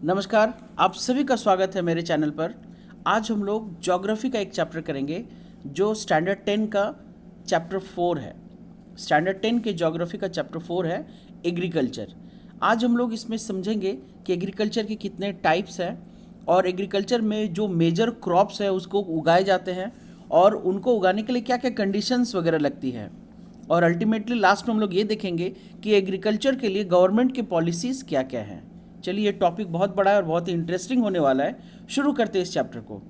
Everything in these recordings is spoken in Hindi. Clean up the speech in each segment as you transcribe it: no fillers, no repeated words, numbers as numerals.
नमस्कार, आप सभी का स्वागत है मेरे चैनल पर। आज हम लोग ज्योग्राफी का एक चैप्टर करेंगे जो स्टैंडर्ड 10 का चैप्टर 4 है। स्टैंडर्ड 10 के ज्योग्राफी का चैप्टर 4 है एग्रीकल्चर। आज हम लोग इसमें समझेंगे कि एग्रीकल्चर के कितने टाइप्स हैं और एग्रीकल्चर में जो मेजर क्रॉप्स है उसको उगाए जाते हैं और उनको उगाने के लिए क्या क्या कंडीशंस वगैरह लगती है। और अल्टीमेटली लास्ट में हम लोग ये देखेंगे कि एग्रीकल्चर के लिए गवर्नमेंट की पॉलिसीज़ क्या क्या हैं। चलिए, ये टॉपिक बहुत बड़ा है और बहुत ही इंटरेस्टिंग होने वाला है। शुरू करते हैं इस चैप्टर को।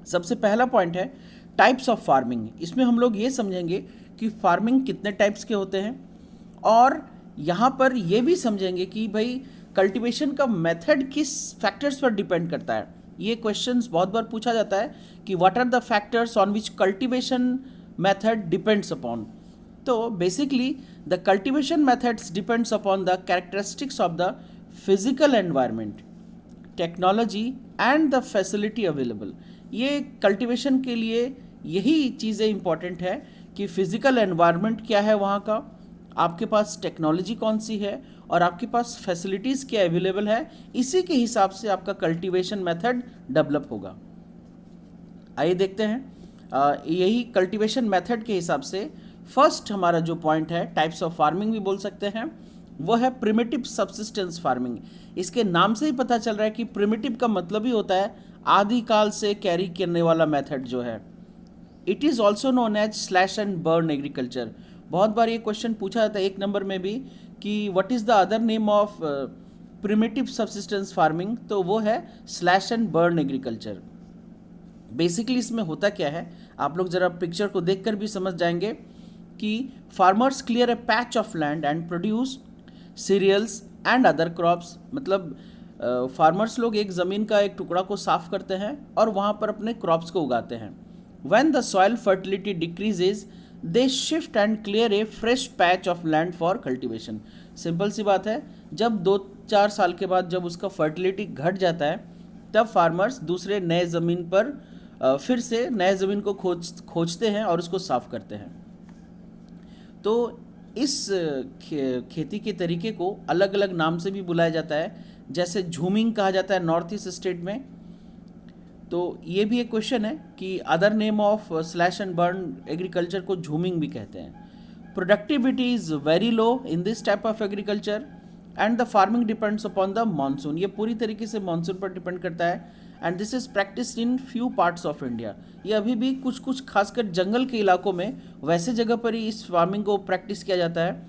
सबसे पहला पॉइंट है टाइप्स ऑफ फार्मिंग। इसमें हम लोग ये समझेंगे कि फार्मिंग कितने टाइप्स के होते हैं और यहाँ पर ये भी समझेंगे कि भाई कल्टीवेशन का मेथड किस फैक्टर्स पर डिपेंड करता है। ये क्वेश्चंस बहुत बार पूछा जाता है कि what are the factors on which cultivation method depends upon. तो basically the cultivation methods depends upon the characteristics of the physical environment, technology and the facility available. ये कल्टीवेशन के लिए यही चीज़ें इंपॉर्टेंट है कि फिजिकल एनवायरनमेंट क्या है वहाँ का, आपके पास टेक्नोलॉजी कौन सी है और आपके पास फैसिलिटीज़ क्या अवेलेबल है। इसी के हिसाब से आपका कल्टीवेशन मेथड डेवलप होगा। आइए देखते हैं। यही कल्टीवेशन मेथड के हिसाब से फर्स्ट हमारा जो पॉइंट है, टाइप्स ऑफ फार्मिंग भी बोल सकते हैं, वो है प्रिमिटिव सब्सिस्टेंस फार्मिंग। इसके नाम से ही पता चल रहा है कि प्रिमिटिव का मतलब ही होता है आदिकाल से कैरी करने वाला मेथड जो है। It is also known as slash and burn agriculture. बहुत बार ये क्वेश्चन पूछा जाता है 1 नंबर में भी कि what is the other name of primitive subsistence farming, तो वो है slash and burn agriculture. Basically इसमें होता क्या है, आप लोग ज़रा पिक्चर को देखकर भी समझ जाएंगे कि farmers clear a patch of land and produce cereals and other crops. मतलब फार्मर्स लोग एक ज़मीन का एक टुकड़ा को साफ करते हैं और वहाँ पर अपने क्रॉप्स को उगाते हैं। When the soil fertility decreases they shift and clear a fresh patch of land for cultivation. Simple सी बात है, जब 2-4 साल के बाद जब उसका फर्टिलिटी घट जाता है तब फार्मर्स दूसरे नए ज़मीन पर फिर से नए ज़मीन को खोजते हैं और उसको साफ करते हैं। तो इस खेती के तरीके को अलग अलग नाम से भी बुलाया जाता है, जैसे झूमिंग कहा जाता है नॉर्थ ईस्ट स्टेट में। तो ये भी एक क्वेश्चन है कि other name of slash and burn agriculture को झूमिंग भी कहते हैं। Productivity is very low in this type of agriculture and the farming depends upon the monsoon. ये पूरी तरीके से मानसून पर डिपेंड करता है and this is practised in few parts of India. ये अभी भी कुछ कुछ खासकर जंगल के इलाकों में वैसे जगह पर ही इस फार्मिंग को प्रैक्टिस किया जाता है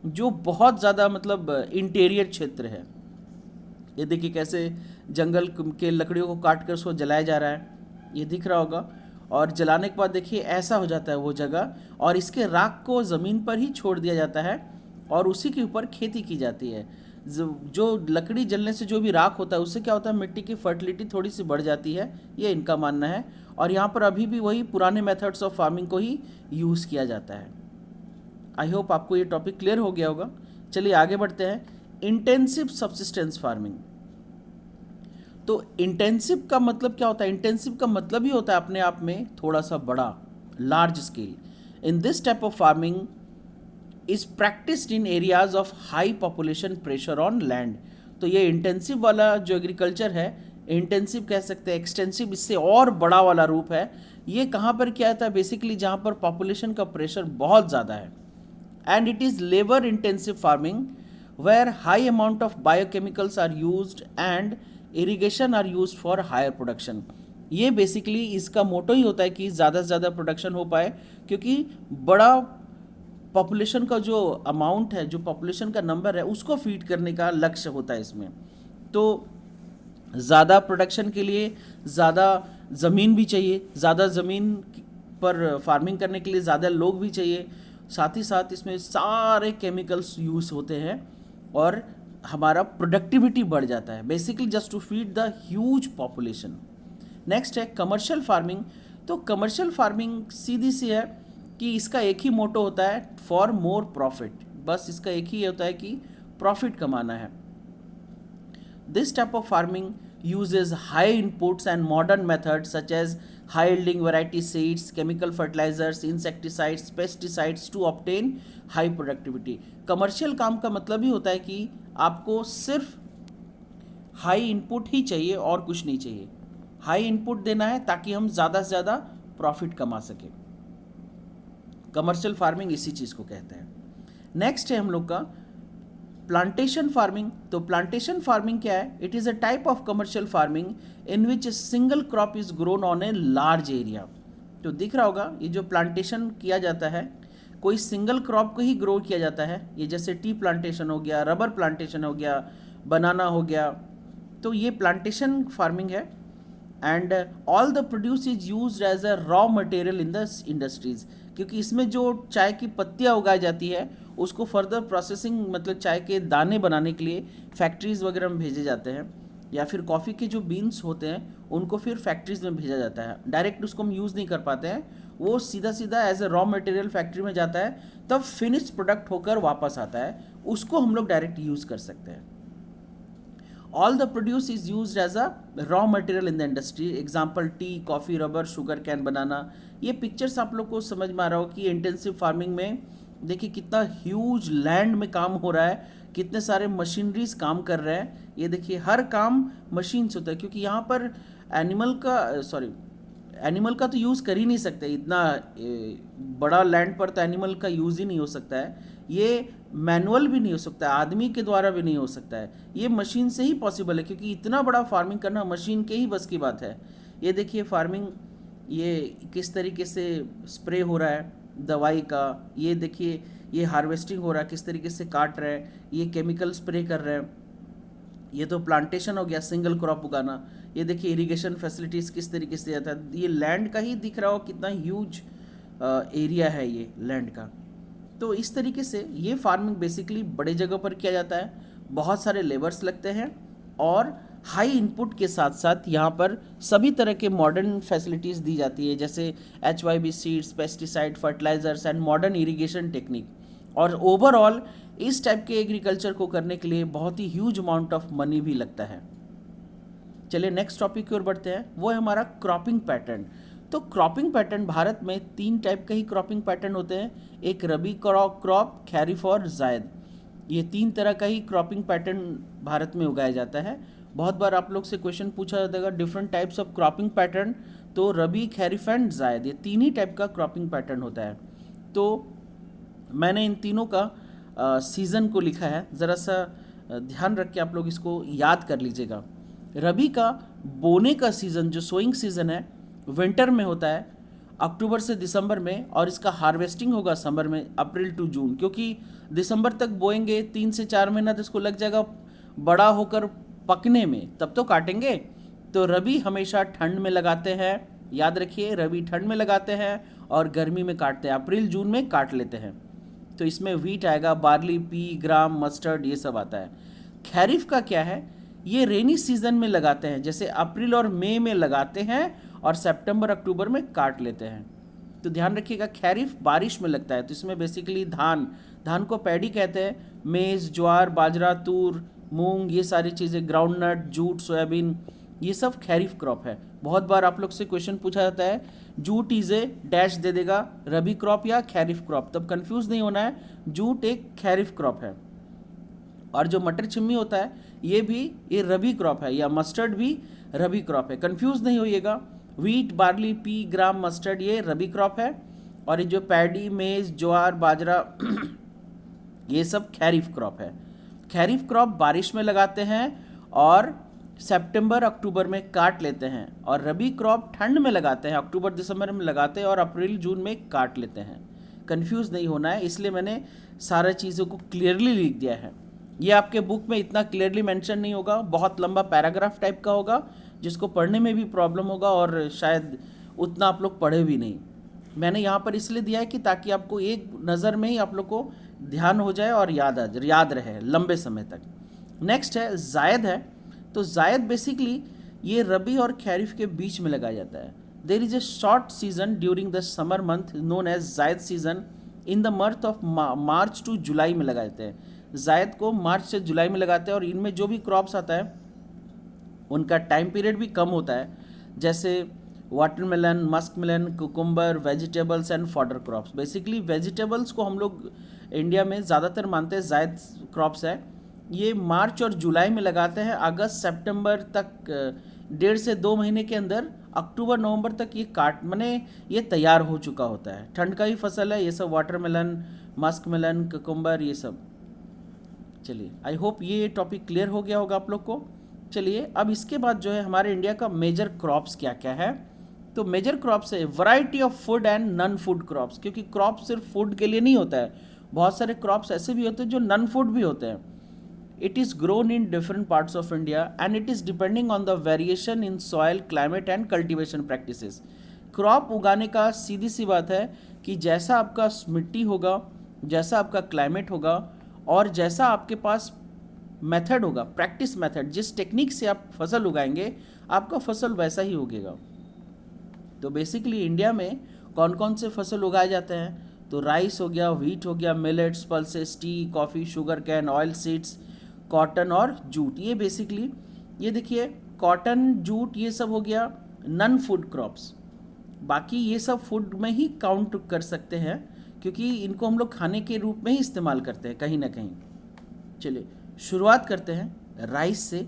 जो बहुत ज़्यादा मतलब इंटीरियर क्षेत्र है। ये देखिए कैसे जंगल के लकड़ियों को काट कर उसको जलाया जा रहा है, ये दिख रहा होगा। और जलाने के बाद देखिए ऐसा हो जाता है वो जगह, और इसके राख को ज़मीन पर ही छोड़ दिया जाता है और उसी के ऊपर खेती की जाती है। जो लकड़ी जलने से जो भी राख होता है उससे क्या होता है, मिट्टी की फर्टिलिटी थोड़ी सी बढ़ जाती है, ये इनका मानना है। और यहाँ पर अभी भी वही पुराने मेथड्स ऑफ फार्मिंग को ही यूज़ किया जाता है। आई होप आपको ये टॉपिक क्लियर हो गया होगा। चलिए आगे बढ़ते हैं। Intensive subsistence farming. तो इंटेंसिव का मतलब क्या होता है? इंटेंसिव का मतलब ही होता है अपने आप में थोड़ा सा बड़ा, large scale. In this type of farming is practised in areas of high population pressure on land. तो ये इंटेंसिव वाला जो एग्रीकल्चर है, इंटेंसिव कह सकते हैं, एक्सटेंसिव इससे और बड़ा वाला रूप है। ये कहाँ पर किया जाता है? बेसिकली जहाँ पर पॉपुलेशन का प्रेशर बहुत ज़्यादा है। And it is labour intensive farming where high amount of biochemicals are used and irrigation are used for higher production. ये बेसिकली इसका मोटो ही होता है कि ज़्यादा से ज़्यादा प्रोडक्शन हो पाए, क्योंकि बड़ा पॉपुलेशन का जो अमाउंट है, जो पॉपुलेशन का नंबर है, उसको फीड करने का लक्ष्य होता है इसमें। तो ज़्यादा प्रोडक्शन के लिए ज़्यादा ज़मीन भी चाहिए, ज़्यादा ज़मीन पर फार्मिंग करने के लिए ज़्यादा लोग भी चाहिए, साथ ही साथ इसमें सारे केमिकल्स यूज़ होते हैं और हमारा प्रोडक्टिविटी बढ़ जाता है, basically just to feed the huge population. Next है कमर्शियल फार्मिंग। तो कमर्शियल फार्मिंग सीधी सी है कि इसका एक ही मोटो होता है, फॉर मोर प्रॉफिट। बस इसका एक ही होता है कि प्रॉफिट कमाना है। This type of farming uses high inputs and modern methods such as high yielding variety seeds, chemical fertilizers, insecticides, pesticides to obtain high productivity। Commercial काम का मतलब ही होता है कि आपको सिर्फ हाई इनपुट ही चाहिए और कुछ नहीं चाहिए। हाई इनपुट देना है ताकि हम ज़्यादा से ज़्यादा प्रॉफिट कमा सकें। कमर्शियल फार्मिंग इसी चीज़ को कहते हैं। नेक्स्ट है हम लोग का प्लांटेशन फार्मिंग। तो प्लांटेशन फार्मिंग क्या है? It is a type of commercial farming in which a single crop is grown on a large area. तो दिख रहा होगा ये जो प्लांटेशन किया जाता है, कोई सिंगल क्रॉप को ही ग्रो किया जाता है। ये जैसे टी प्लांटेशन हो गया, रबर प्लांटेशन हो गया, बनाना हो गया, तो ये प्लांटेशन फार्मिंग है। And all the produce is use as a raw material in the industries, क्योंकि इसमें जो चाय की पत्तियाँ उगाई जाती है उसको फर्दर प्रोसेसिंग मतलब चाय के दाने बनाने के लिए फैक्ट्रीज़ वगैरह में भेजे जाते हैं, या फिर कॉफ़ी के जो बीन्स होते हैं उनको फिर फैक्ट्रीज़ में भेजा जाता है। डायरेक्ट उसको हम यूज़ नहीं कर पाते हैं, वो सीधा सीधा as a raw material factory में जाता है, तब फिनिश्ड प्रोडक्ट होकर वापस आता है, उसको हम लोग डायरेक्ट यूज़ कर सकते हैं। All the produce is used as a raw material in the industry. Example tea, coffee, rubber, sugar cane, banana. ये पिक्चर्स आप लोग को समझ में आ रहा हो कि इंटेंसिव फार्मिंग में देखिए कितना ह्यूज लैंड में काम हो रहा है, कितने सारे मशीनरीज काम कर रहे हैं। ये देखिए हर काम मशीन से होता है, क्योंकि यहाँ पर एनिमल का तो यूज़ कर ही नहीं सकते, इतना बड़ा लैंड पर तो एनिमल का यूज़ ही नहीं हो सकता है। ये मैनुअल भी नहीं हो सकता है, आदमी के द्वारा भी नहीं हो सकता है, ये मशीन से ही पॉसिबल है, क्योंकि इतना बड़ा फार्मिंग करना मशीन के ही बस की बात है। ये देखिए फार्मिंग, ये किस तरीके से स्प्रे हो रहा है दवाई का, ये देखिए ये हार्वेस्टिंग हो रहा है, किस तरीके से काट रहे हैं, ये केमिकल स्प्रे कर रहे हैं। ये तो प्लांटेशन हो गया, सिंगल क्रॉप उगाना। ये देखिए इरिगेशन फैसिलिटीज़ किस तरीके से आता है, ये लैंड का ही दिख रहा हो कितना ह्यूज एरिया है ये लैंड का। तो इस तरीके से ये फार्मिंग बेसिकली बड़े जगह पर किया जाता है, बहुत सारे लेबर्स लगते हैं, और हाई इनपुट के साथ साथ यहाँ पर सभी तरह के मॉडर्न फैसिलिटीज़ दी जाती है, जैसे HYB seeds, pesticide, fertilisers and modern irrigation technique. और ओवरऑल इस टाइप के एग्रीकल्चर को करने के लिए बहुत ही ह्यूज अमाउंट ऑफ मनी भी लगता है। चलिए नेक्स्ट टॉपिक की ओर बढ़ते हैं, वो है हमारा क्रॉपिंग पैटर्न। तो क्रॉपिंग पैटर्न भारत में 3 टाइप के ही क्रॉपिंग पैटर्न होते हैं, एक रबी क्रॉप, खैरिफ और जायद। ये 3 तरह का ही क्रॉपिंग पैटर्न भारत में उगाया जाता है। बहुत बार आप लोग से क्वेश्चन पूछा जाता है different types of cropping pattern, तो रबी, खैरिफ एंड जायद, ये 3 ही टाइप का क्रॉपिंग पैटर्न होता है। तो मैंने इन तीनों का सीज़न को लिखा है, ज़रा सा ध्यान रख के आप लोग इसको याद कर लीजिएगा। रबी का बोने का सीज़न, जो सोइंग सीज़न है, विंटर में होता है, अक्टूबर से दिसंबर में, और इसका हार्वेस्टिंग होगा समर में, अप्रैल टू जून, क्योंकि दिसंबर तक बोएंगे, 3 से 4 महीना तो इसको लग जाएगा बड़ा होकर पकने में, तब तो काटेंगे। तो रबी हमेशा ठंड में लगाते हैं, याद रखिए रबी ठंड में लगाते हैं और गर्मी में काटते हैं, अप्रैल जून में काट लेते हैं। तो इसमें व्हीट आएगा, बार्ली, पी, ग्राम, मस्टर्ड, ये सब आता है। खैरिफ का क्या है? ये रेनी सीजन में लगाते हैं, जैसे अप्रैल और मई में लगाते हैं और सितंबर अक्टूबर में काट लेते हैं। तो ध्यान रखिएगा खैरिफ बारिश में लगता है, तो इसमें बेसिकली धान को पैडी कहते हैं, मेज़, ज्वार, बाजरा, तूर, मूंग, ये सारी चीज़ें, ग्राउंडनट, जूट, सोयाबीन, ये सब खैरिफ क्रॉप है। बहुत बार आप लोग से क्वेश्चन पूछा जाता है जूट इज ए डैश दे देगा, रबी क्रॉप या खैरिफ क्रॉप, तब कंफ्यूज नहीं होना है, जूट एक खैरिफ क्रॉप है। और जो मटर छिम्मी होता है ये रबी क्रॉप है, या मस्टर्ड भी रबी क्रॉप है, कंफ्यूज नहीं होइएगा। व्हीट, बार्ली, पी, ग्राम, मस्टर्ड ये रबी क्रॉप है, और ये जो पैडी, मेज, ज्वार, बाजरा ये सब खैरिफ क्रॉप है। खैरिफ क्रॉप बारिश में लगाते हैं और सितंबर अक्टूबर में काट लेते हैं, और रबी क्रॉप ठंड में लगाते हैं, अक्टूबर दिसंबर में लगाते हैं और अप्रैल जून में काट लेते हैं। कंफ्यूज नहीं होना है, इसलिए मैंने सारा चीज़ों को क्लियरली लिख दिया है। ये आपके बुक में इतना क्लियरली मेंशन नहीं होगा, बहुत लंबा पैराग्राफ टाइप का होगा, जिसको पढ़ने में भी प्रॉब्लम होगा और शायद उतना आप लोग पढ़े भी नहीं। मैंने यहाँ पर इसलिए दिया है कि ताकि आपको एक नज़र में ही आप लोग को ध्यान हो जाए और याद रहे लंबे समय तक। नेक्स्ट है जायद है। तो जायद बेसिकली ये रबी और खैरिफ के बीच में लगाया जाता है। There is a short season during the summer month known as zaid season in the month of March to July में लगाते हैं। जायद को मार्च से जुलाई में लगाते हैं, और इनमें जो भी क्रॉप्स आता है उनका टाइम पीरियड भी कम होता है, जैसे watermelon, muskmelon, cucumber, vegetables and fodder crops. Basically vegetables को हम लोग इंडिया में ज़्यादातर मानते हैं जायद क्रॉप्स है, ये मार्च और जुलाई में लगाते हैं, अगस्त सितंबर तक 1.5 से 2 महीने के अंदर अक्टूबर नवंबर तक ये काट माने ये तैयार हो चुका होता है। ठंड का ही फसल है ये सब, वाटरमेलन, मस्क मेलन, कुकुम्बर, ये सब। चलिए, आई होप ये टॉपिक क्लियर हो गया होगा आप लोग को। चलिए, अब इसके बाद जो है हमारे इंडिया का मेजर क्रॉप्स क्या क्या है। तो मेजर क्रॉप्स है variety of food and non food crops, क्योंकि क्रॉप सिर्फ फूड के लिए नहीं होता है, बहुत सारे क्रॉप्स ऐसे भी होते हैं जो नॉन फूड भी होते हैं। It is grown in different parts of India and it is depending on the variation in soil, climate and cultivation practices. Crop उगाने का सीधी सी बात है कि जैसा आपका मिट्टी होगा, जैसा आपका क्लाइमेट होगा और जैसा आपके पास मेथड होगा, प्रैक्टिस मेथड, जिस टेक्निक से आप फसल उगाएंगे आपका फसल वैसा ही उगेगा। तो बेसिकली इंडिया में कौन कौन से फसल उगाए जाते हैं, तो राइस हो गया, व्हीट हो गया, millets, pulses, T, coffee, sugar cane, oil seeds, cotton और जूट। ये बेसिकली ये देखिए कॉटन, जूट, ये सब हो गया नॉन फूड क्रॉप्स। बाकी ये सब फूड में ही काउंट कर सकते हैं क्योंकि इनको हम लोग खाने के रूप में ही इस्तेमाल करते हैं कहीं ना कहीं। चलिए शुरुआत करते हैं राइस से।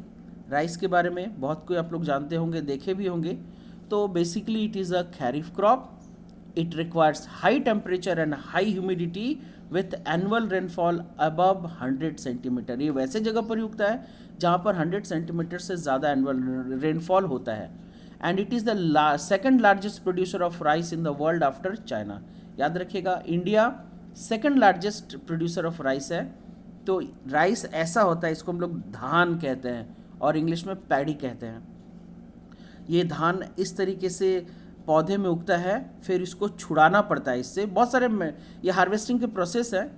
राइस के बारे में बहुत कोई आप लोग जानते होंगे, देखे भी होंगे। तो basically it is a kharif crop. It requires high temperature and high humidity with annual rainfall above 100 centimetre. ये वैसे जगह पर ही उगता है जहाँ पर 100 सेंटीमीटर से ज़्यादा एनुअल रेनफॉल होता है। And it is the second largest producer of rice in the world after China. याद रखिएगा, India second largest producer of rice है। तो राइस ऐसा होता है, इसको हम लोग धान कहते हैं और इंग्लिश में पैडी कहते हैं। ये धान इस तरीके से पौधे में उगता है, फिर इसको छुड़ाना पड़ता है। इससे बहुत सारे ये हार्वेस्टिंग के प्रोसेस है,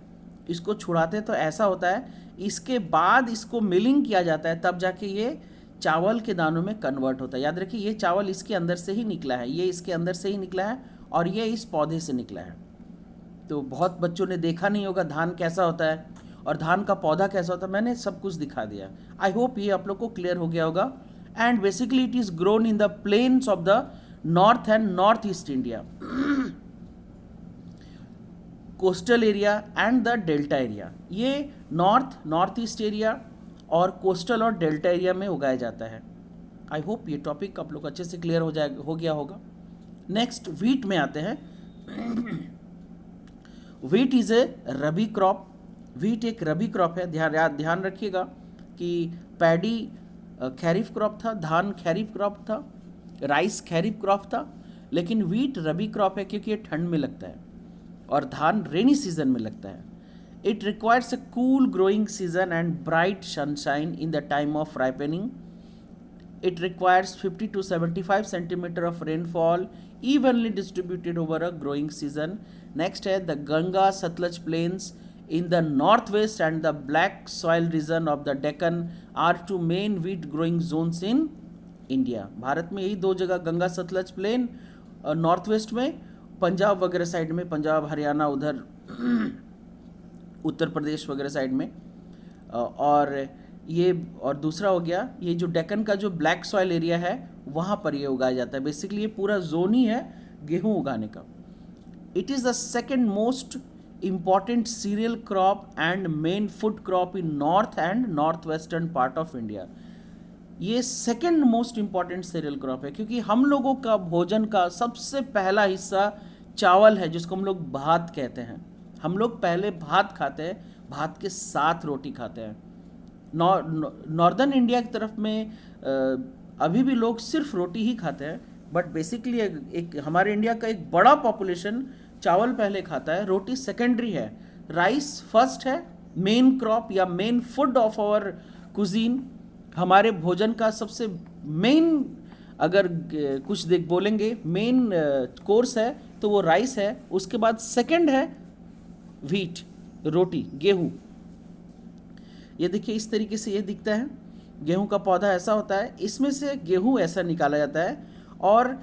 इसको छुड़ाते हैं तो ऐसा होता है। इसके बाद इसको मिलिंग किया जाता है, तब जाके ये चावल के दानों में कन्वर्ट होता है। याद रखिए ये चावल इसके अंदर से ही निकला है, ये इसके अंदर से ही निकला है और ये इस पौधे से निकला है। तो बहुत बच्चों ने देखा नहीं होगा धान कैसा होता है और धान का पौधा कैसा होता है, मैंने सब कुछ दिखा दिया। आई होप ये आप लोग को क्लियर हो गया होगा। And basically it is grown in the plains of the north and north east India, coastal area and the delta area. ये नॉर्थ ईस्ट एरिया और कोस्टल और डेल्टा एरिया में उगाया जाता है। आई होप ये टॉपिक आप लोग अच्छे से क्लियर हो गया होगा। नेक्स्ट व्हीट में आते हैं। Wheat is a rabi crop. Wheat एक रबी क्रॉप है। ध्यान रखिएगा कि पैडी खैरिफ क्रॉप था, धान खैरिफ क्रॉप था, राइस खैरिफ क्रॉप था, लेकिन व्हीट रबी क्रॉप है क्योंकि ये ठंड में लगता है और धान रेनी सीजन में लगता है। It requires a cool growing season and bright sunshine in the time of ripening. It requires 50 to 75 centimeter of rainfall evenly distributed over a growing season. Next है the Ganga Satluj plains in the northwest and the black soil region of the Deccan are two main wheat growing zones in India. Bharat में यही दो जगह, Ganga Sutlej plain north west में, पंजाब वगैरह साइड में, पंजाब हरियाणा उधर उत्तर प्रदेश वगैरह साइड में, और दूसरा हो गया ये जो डेक्कन का जो ब्लैक सॉइल एरिया है वहाँ पर ये उगाया जाता है। बेसिकली ये पूरा जोन ही है गेहूँ उगाने का। It is the second most important cereal crop and main food crop in north and north western part of India. ये second most important cereal crop है क्योंकि हम लोगों का भोजन का सबसे पहला हिस्सा चावल है, जिसको हम लोग भात कहते हैं। हम लोग पहले भात खाते हैं, भात के साथ रोटी खाते हैं। नॉर्दर्न इंडिया की तरफ में अभी भी लोग सिर्फ रोटी ही खाते हैं, बट बेसिकली एक हमारे इंडिया का एक बड़ा पॉपुलेशन चावल पहले खाता है, रोटी सेकेंडरी है, राइस फर्स्ट है। मेन क्रॉप या main food of our cuisine, हमारे भोजन का सबसे मेन, अगर कुछ बोलेंगे मेन कोर्स है तो वो राइस है। उसके बाद सेकंड है व्हीट, रोटी, गेहूँ। ये देखिए इस तरीके से ये दिखता है। गेहूं का पौधा ऐसा होता है, इसमें से गेहूं ऐसा निकाला जाता है और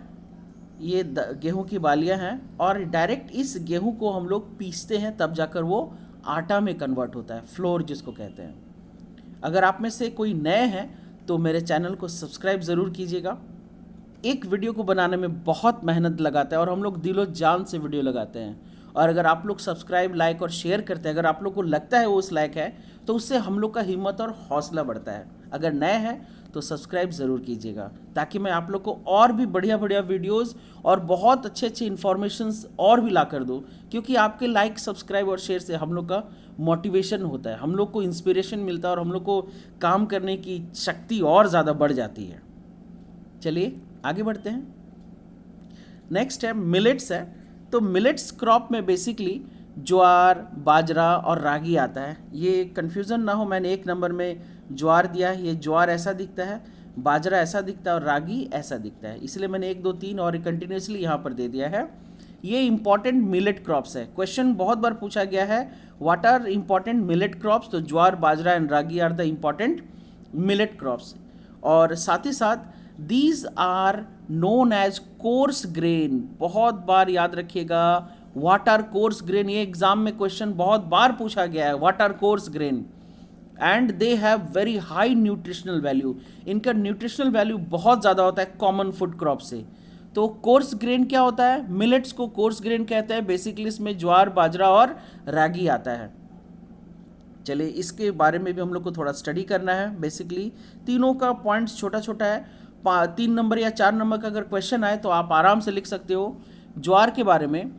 ये गेहूं की बालियां हैं और डायरेक्ट इस गेहूं को हम लोग पीसते हैं, तब जाकर वो आटा में कन्वर्ट होता है, फ्लोर जिसको कहते हैं। अगर आप में से कोई नए हैं तो मेरे चैनल को सब्सक्राइब ज़रूर कीजिएगा। एक वीडियो को बनाने में बहुत मेहनत लगाता है और हम लोग दिलो जान से वीडियो लगाते हैं और अगर आप लोग सब्सक्राइब, लाइक और शेयर करते हैं, अगर आप लोग को लगता है वो उस लायक है, तो उससे हम लोग का हिम्मत और हौसला बढ़ता है। अगर नए हैं तो सब्सक्राइब ज़रूर कीजिएगा, ताकि मैं आप लोग को और भी बढ़िया बढ़िया वीडियोस और बहुत अच्छे अच्छे इन्फॉर्मेशंस और भी ला कर दूँ, क्योंकि आपके लाइक, सब्सक्राइब और शेयर से हम लोग का मोटिवेशन होता है, हम लोग को इंस्पिरेशन मिलता है और हम लोग को काम करने की शक्ति और ज़्यादा बढ़ जाती है। चलिए आगे बढ़ते हैं। नेक्स्ट है मिलेट्स है। तो मिलेट्स क्रॉप में बेसिकली ज्वार, बाजरा और रागी आता है। ये कन्फ्यूज़न ना हो, मैंने 1 नंबर में ज्वार दिया है, ये ज्वार ऐसा दिखता है, बाजरा ऐसा दिखता है और रागी ऐसा दिखता है, इसलिए मैंने 1 2 3 और कंटिन्यूसली यहाँ पर दे दिया है। ये इंपॉर्टेंट मिलेट क्रॉप्स है। क्वेश्चन बहुत बार पूछा गया है, what are important millet crops, तो jowar, bajra and ragi are the important millet crops. और साथ ही साथ these are known as coarse grain. बहुत बार याद रखिएगा, व्हाट आर कोर्स ग्रेन, ये एग्जाम में क्वेश्चन बहुत बार पूछा गया है, what are coarse grain, and they have very high nutritional value. इनका न्यूट्रिशनल वैल्यू बहुत ज़्यादा होता है कॉमन फूड क्रॉप से। तो कोर्स ग्रेन क्या होता है, मिलेट्स को कोर्स ग्रेन कहते हैं। बेसिकली इसमें ज्वार, बाजरा और रागी आता है। चलिए इसके बारे में भी हम लोग को थोड़ा स्टडी करना है। बेसिकली तीनों का पॉइंट्स छोटा छोटा है, 3 नंबर या 4 नंबर का अगर क्वेश्चन आए तो आप आराम से लिख सकते हो। ज्वार के बारे में,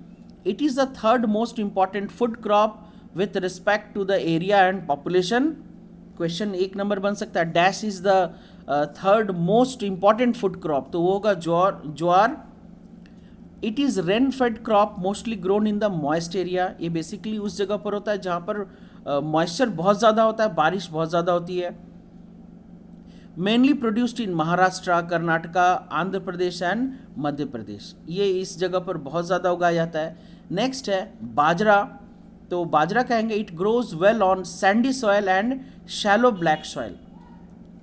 it is the 3rd most important food crop with respect to the area and population. Question 1 number बन सकता है, dash is the 3rd most important food crop, तो वो होगा jowar. It is rain fed crop mostly grown in the moist area. ये बेसिकली उस जगह पर होता है जहाँ पर मॉइस्चर बहुत ज़्यादा होता है, बारिश बहुत ज़्यादा होती है। Mainly produced in Maharashtra, Karnataka, Andhra Pradesh and Madhya Pradesh. ये इस जगह पर बहुत ज़्यादा उगाया जाता है। नेक्स्ट है बाजरा। तो बाजरा कहेंगे, it grows well on Sandy soil and shallow black soil.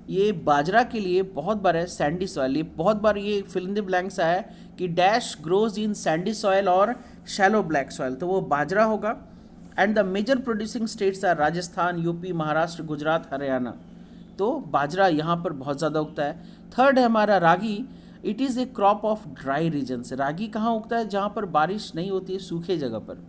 ये बाजरा के लिए बहुत बार है सैंडी सॉयल, ये बहुत बार ये फिल इन द ब्लैंक्स आया है कि dash grows in sandy soil और शैलो ब्लैक सॉयल, तो वो बाजरा होगा। And the major producing states are Rajasthan, UP, Maharashtra, Gujarat, Haryana. तो बाजरा यहाँ पर बहुत ज़्यादा उगता है। 3rd है हमारा ragi. It is a crop of dry regions. Ragi कहाँ उगता है, जहाँ पर बारिश नहीं होती है, सूखे जगह पर।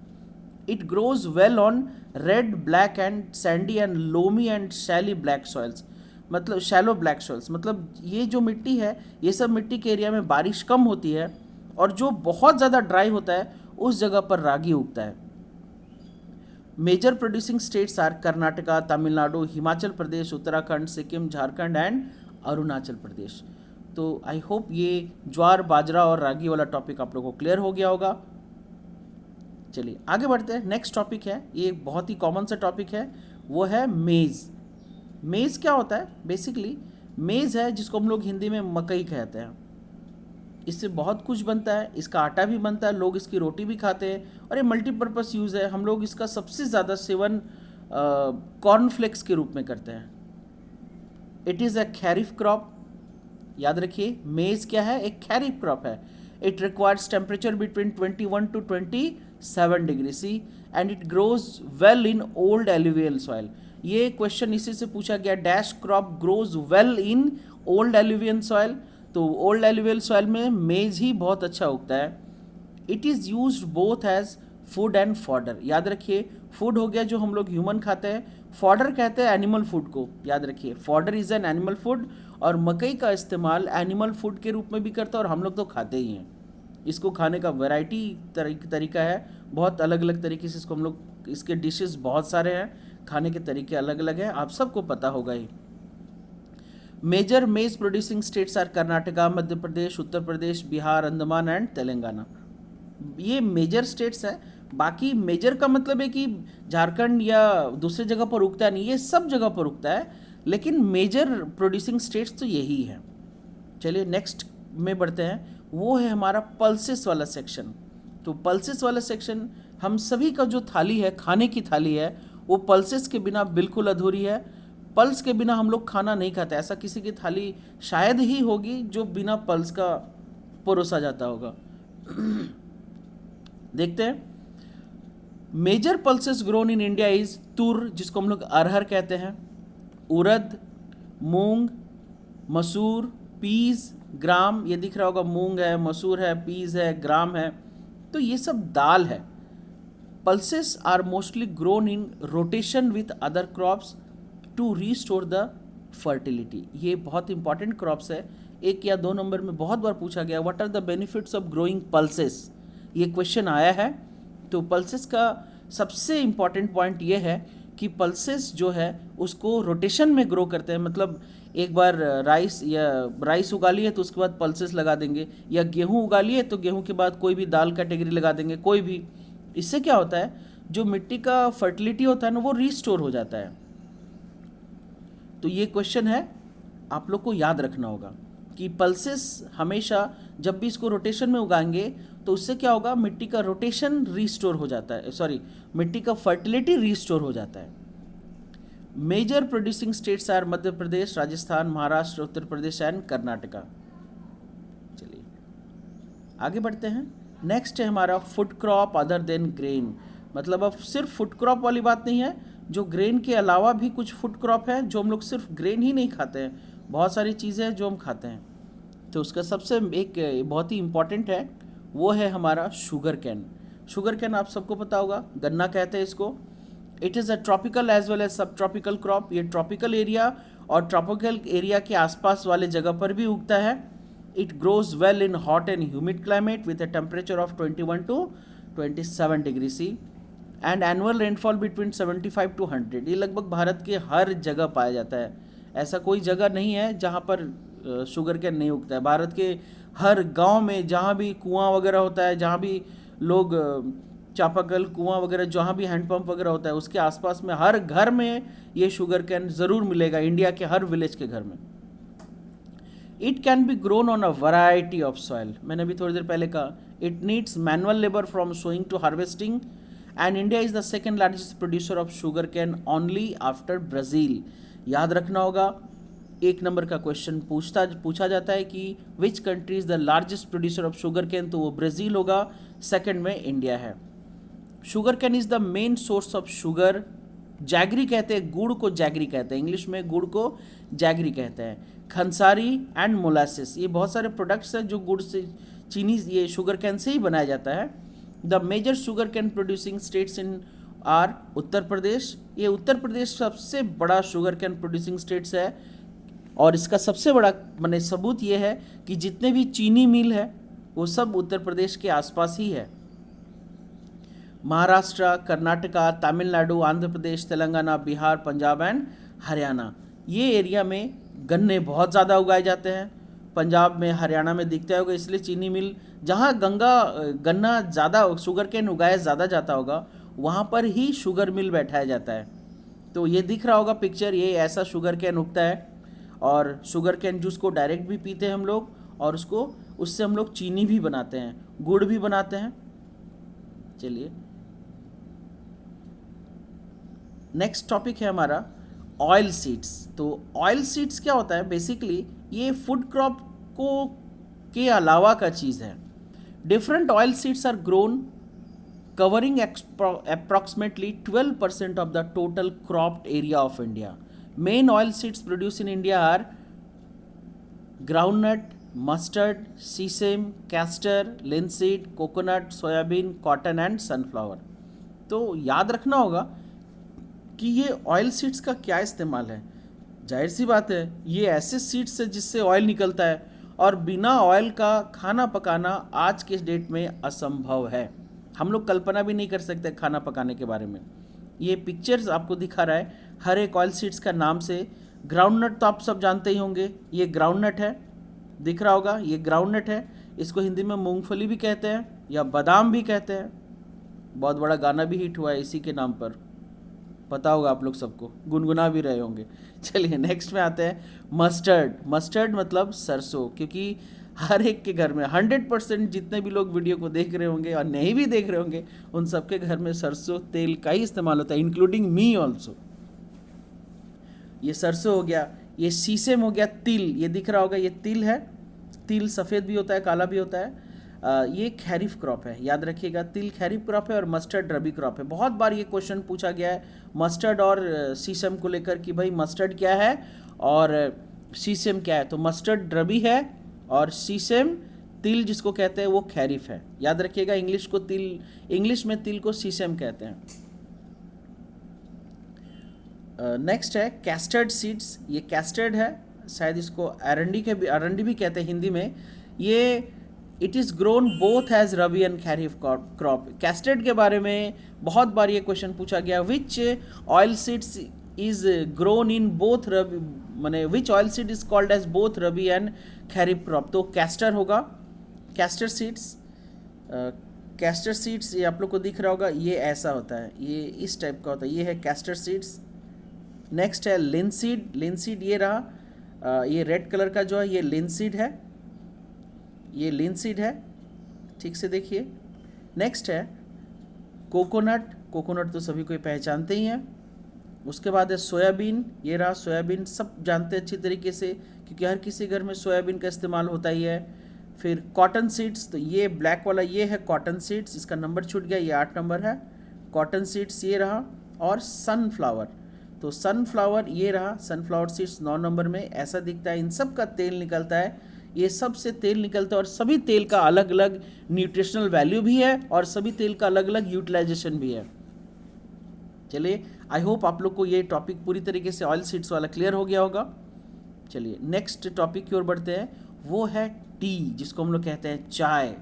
It grows well on red, black and Sandy and loamy and शैली ब्लैक सॉइल्स, मतलब शैलो ब्लैक सॉइल्स, मतलब ये जो मिट्टी है, ये सब मिट्टी के एरिया में बारिश कम होती है और जो बहुत ज़्यादा ड्राई होता है उस जगह पर रागी उगता है। Major producing states are Karnataka, Tamil Nadu, Himachal Pradesh, Uttarakhand, Sikkim, Jharkhand and Arunachal Pradesh. तो आई होप ये ज्वार, बाजरा और रागी वाला टॉपिक आप लोगों को क्लियर हो गया होगा। चलिए आगे बढ़ते हैं। नेक्स्ट टॉपिक है, ये एक बहुत ही कॉमन सा टॉपिक है, वो है मेज़। मेज़ क्या होता है, बेसिकली मेज़ है जिसको हम लोग हिंदी में मकई कहते हैं। इससे बहुत कुछ बनता है, इसका आटा भी बनता है, लोग इसकी रोटी भी खाते हैं और ये मल्टीपर्पज़ यूज़ है। हम लोग इसका सबसे ज़्यादा सेवन कॉर्नफ्लेक्स के रूप में करते हैं। It is a kharif crop. याद रखिए मेज़ क्या है, एक खैरिफ क्रॉप है। It requires temperature between 21 to 27 degree C and it grows well in old alluvial soil. ये क्वेश्चन इसी से पूछा गया, dash crop grows well in old alluvial soil. तो ओल्ड एलुवियल सॉइल में मेज ही बहुत अच्छा उगता है। It is used both as food and fodder. याद रखिए फूड हो गया जो हम लोग ह्यूमन खाते हैं, फॉडर कहते हैं एनिमल फूड को। याद रखिए fodder is an animal food, और मकई का इस्तेमाल एनिमल फूड के रूप में भी करता है और हम लोग तो खाते ही हैं। इसको खाने का वैरायटी तरीका है, बहुत अलग अलग तरीके से इसको हम लोग, इसके डिशेस बहुत सारे हैं, खाने के तरीके अलग अलग हैं, आप सबको पता होगा ही। Major maize producing states are Karnataka, Madhya Pradesh, Uttar Pradesh, Bihar, Andaman and Telangana. ये मेजर स्टेट्स है। बाकी मेजर का मतलब है कि झारखंड या दूसरे जगह पर उगता है नहीं, ये सब जगह पर उगता है, लेकिन मेजर प्रोड्यूसिंग स्टेट्स तो यही है। चलिए नेक्स्ट में बढ़ते हैं, वो है हमारा पल्सेस वाला सेक्शन। तो पल्सेस वाला सेक्शन हम सभी का जो थाली है, खाने की थाली है, वो पल्सेस के बिना बिल्कुल अधूरी है। पल्स के बिना हम लोग खाना नहीं खाते, ऐसा किसी की थाली शायद ही होगी जो बिना पल्स का परोसा जाता होगा। देखते हैं। Major pulses grown in India is tur, जिसको हम लोग अरहर कहते हैं, उड़द, मूंग, मसूर, पीज, ग्राम। ये दिख रहा होगा, मूंग है, मसूर है, पीज है, ग्राम है, तो ये सब दाल है। Pulses are mostly grown in rotation with other crops to restore the fertility. ये बहुत इंपॉर्टेंट क्रॉप्स है, 1 या 2 नंबर में बहुत बार पूछा गया, what are the benefits of growing pulses, ये क्वेश्चन आया है। तो पल्सेस का सबसे इम्पॉर्टेंट पॉइंट ये है कि पल्सेस जो है उसको रोटेशन में ग्रो करते हैं, मतलब एक बार राइस उगा लिए तो उसके बाद पल्सेस लगा देंगे, या गेहूं उगा लिए तो गेहूं के बाद कोई भी दाल कैटेगरी लगा देंगे, कोई भी। इससे क्या होता है, जो मिट्टी का फर्टिलिटी होता है ना वो रीस्टोर हो जाता है। तो ये क्वेश्चन है, आप लोग को याद रखना होगा कि पल्सेस हमेशा जब भी इसको रोटेशन में उगाएंगे तो उससे क्या होगा, मिट्टी का रोटेशन रीस्टोर हो जाता है, सॉरी मिट्टी का फर्टिलिटी रीस्टोर हो जाता है। Major producing states are Madhya Pradesh, Rajasthan, Maharashtra, Uttar Pradesh and Karnataka. चलिए आगे बढ़ते हैं। नेक्स्ट है हमारा food crop other than grain, मतलब अब सिर्फ फूड क्रॉप वाली बात नहीं है, जो ग्रेन के अलावा भी कुछ फूड क्रॉप है, जो हम लोग सिर्फ ग्रेन ही नहीं खाते हैं, बहुत सारी चीज़ें हैं जो हम खाते हैं। तो उसका सबसे एक बहुत ही इम्पॉर्टेंट है, वो है हमारा शुगर कैन। शुगर कैन आप सबको पता होगा, गन्ना कहते हैं इसको। It is a tropical as well as sub tropical crop. ये ट्रॉपिकल एरिया और ट्रॉपिकल एरिया के आसपास वाले जगह पर भी उगता है। It grows well in hot and humid climate with a temperature of 21 to 27 degree C and annual rainfall between 75 to 100। ये लगभग भारत के हर जगह पाया जाता है, ऐसा कोई जगह नहीं है जहाँ पर शुगर कैन नहीं उगता है। भारत के हर गांव में जहाँ भी कुआं वगैरह होता है, जहाँ भी लोग चापाकल कुआं वगैरह, जहाँ भी हैंडपंप वगैरह होता है, उसके आसपास में हर घर में ये शुगर कैन ज़रूर मिलेगा, इंडिया के हर विलेज के घर में। It can be grown on a variety of soil, मैंने अभी थोड़ी देर पहले कहा। It needs manual labour from sowing to harvesting and India is the second largest producer of sugar cane only after Brazil. याद रखना होगा, 1 नंबर का क्वेश्चन पूछा जाता है कि which country is the largest producer of sugar can, तो वो ब्राज़ील होगा, सेकेंड में इंडिया है। Sugar cane is the main source of sugar. Jaggery कहते हैं, गुड़ को जैगरी कहते हैं, इंग्लिश में गुड़ को जैगरी कहते हैं। खंसारी एंड मोलासिस, ये बहुत सारे प्रोडक्ट्स हैं जो गुड़ से, चीनी, ये शुगर कैन से ही बनाया जाता है। The major sugar cane producing states in are Uttar Pradesh. ये उत्तर प्रदेश सबसे बड़ा शुगर कैन प्रोड्यूसिंग स्टेट्स है, और इसका सबसे बड़ा माने सबूत ये है कि जितने भी चीनी मिल है वो सब उत्तर प्रदेश के आसपास ही है। महाराष्ट्र, कर्नाटका, तमिलनाडु, आंध्र प्रदेश, तेलंगाना, बिहार, पंजाब एंड हरियाणा, ये एरिया में गन्ने बहुत ज़्यादा उगाए जाते हैं। पंजाब में, हरियाणा में दिखता होगा, इसलिए चीनी मिल, जहाँ गन्ना ज़्यादा, शुगर कैन उगाया ज़्यादा जाता होगा, वहाँ पर ही शुगर मिल बैठाया जाता है। तो ये दिख रहा होगा पिक्चर, ये ऐसा शुगर कैन उगता है, और शुगर कैन जूस को डायरेक्ट भी पीते हैं हम लोग, और उससे हम लोग चीनी भी बनाते हैं, गुड़ भी बनाते हैं। चलिए नेक्स्ट टॉपिक है हमारा ऑयल सीड्स। तो ऑयल सीड्स क्या होता है, बेसिकली ये फूड क्रॉप को के अलावा का चीज़ है। Different oil seeds are grown covering approximately 12% of the total cropped area of India. Main oil seeds produced in India are groundnut, mustard, sesame, castor, linseed, coconut, soybean, cotton and sunflower. तो याद रखना होगा कि ये ऑयल सीड्स का क्या इस्तेमाल है। जाहिर सी बात है, ये ऐसे सीड्स है जिससे ऑयल निकलता है, और बिना ऑयल का खाना पकाना आज के डेट में असंभव है। हम लोग कल्पना भी नहीं कर सकते खाना पकाने के बारे में। ये पिक्चर्स आपको दिखा रहा है हर एक ऑयल सीड्स का नाम से। ग्राउंडनट तो आप सब जानते ही होंगे, ये ग्राउंडनट है, दिख रहा होगा, ये ग्राउंडनट है। इसको हिंदी में मूंगफली भी कहते हैं या बादाम भी कहते हैं। बहुत बड़ा गाना भी हिट हुआ है इसी के नाम पर, पता होगा आप लोग सबको, गुनगुना भी रहे होंगे। चलिए नेक्स्ट में आते हैं मस्टर्ड। मस्टर्ड मतलब सरसों, क्योंकि हर एक के घर में 100% जितने भी लोग वीडियो को देख रहे होंगे और नहीं भी देख रहे होंगे, उन सबके घर में सरसों तेल का ही इस्तेमाल होता है, इंक्लूडिंग मी ऑल्सो। ये सरसों हो गया, ये सीसम हो गया, तिल, ये दिख रहा होगा, ये तिल है। तिल सफ़ेद भी होता है, काला भी होता है। ये खैरिफ क्रॉप है, याद रखिएगा, तिल खैरिफ क्रॉप है और मस्टर्ड रबी क्रॉप है। बहुत बार ये क्वेश्चन पूछा गया है मस्टर्ड और सीसम को लेकर कि भाई मस्टर्ड क्या है और सीसम क्या है। तो मस्टर्ड रबी है और सीसम तिल जिसको कहते हैं वो खैरिफ है, याद रखिएगा। इंग्लिश में तिल को सीसम कहते हैं। नेक्स्ट है कैस्टर्ड सीड्स। ये कैस्टर्ड है, शायद इसको अरंडी भी कहते हैं हिंदी में। ये it is grown both as rabi and kharif crop. Castor के बारे में बहुत बार ये क्वेश्चन पूछा गया, which oil seeds is grown in both rabi, माने which oil seed is called as both rabi and kharif crop. तो कैस्टर होगा, कैस्टर सीड्स। कैस्टर सीड्स ये आप लोग को दिख रहा होगा, ये ऐसा होता है, ये इस टाइप का होता है, ये है कैस्टर सीड्स। नेक्स्ट है लिनसीड। लिनसीड ये रहा, ये रेड कलर का जो है ये लिनसीड है, ये लिनसीड है, ठीक से देखिए। नेक्स्ट है कोकोनट। कोकोनट तो सभी कोई पहचानते ही हैं। उसके बाद है सोयाबीन। ये रहा सोयाबीन, सब जानते हैं अच्छी तरीके से क्योंकि हर किसी घर में सोयाबीन का इस्तेमाल होता ही है। फिर कॉटन सीड्स, तो ये ब्लैक वाला ये है कॉटन सीड्स, इसका नंबर छूट गया, ये 8 नंबर है। कॉटन सीड्स ये रहा। और सनफ्लावर, तो सनफ्लावर ये रहा, सनफ्लावर सीड्स 9 नंबर में ऐसा दिखता है। इन सब का तेल निकलता है, ये सब से तेल निकलता है और सभी तेल का अलग अलग न्यूट्रिशनल वैल्यू भी है और सभी तेल का अलग अलग यूटिलाइजेशन भी है। चलिए, आई होप आप लोग को ये टॉपिक पूरी तरीके से ऑयल सीड्स वाला क्लियर हो गया होगा। चलिए नेक्स्ट टॉपिक की ओर बढ़ते हैं, वो है टी, जिसको हम लोग कहते हैं चाय।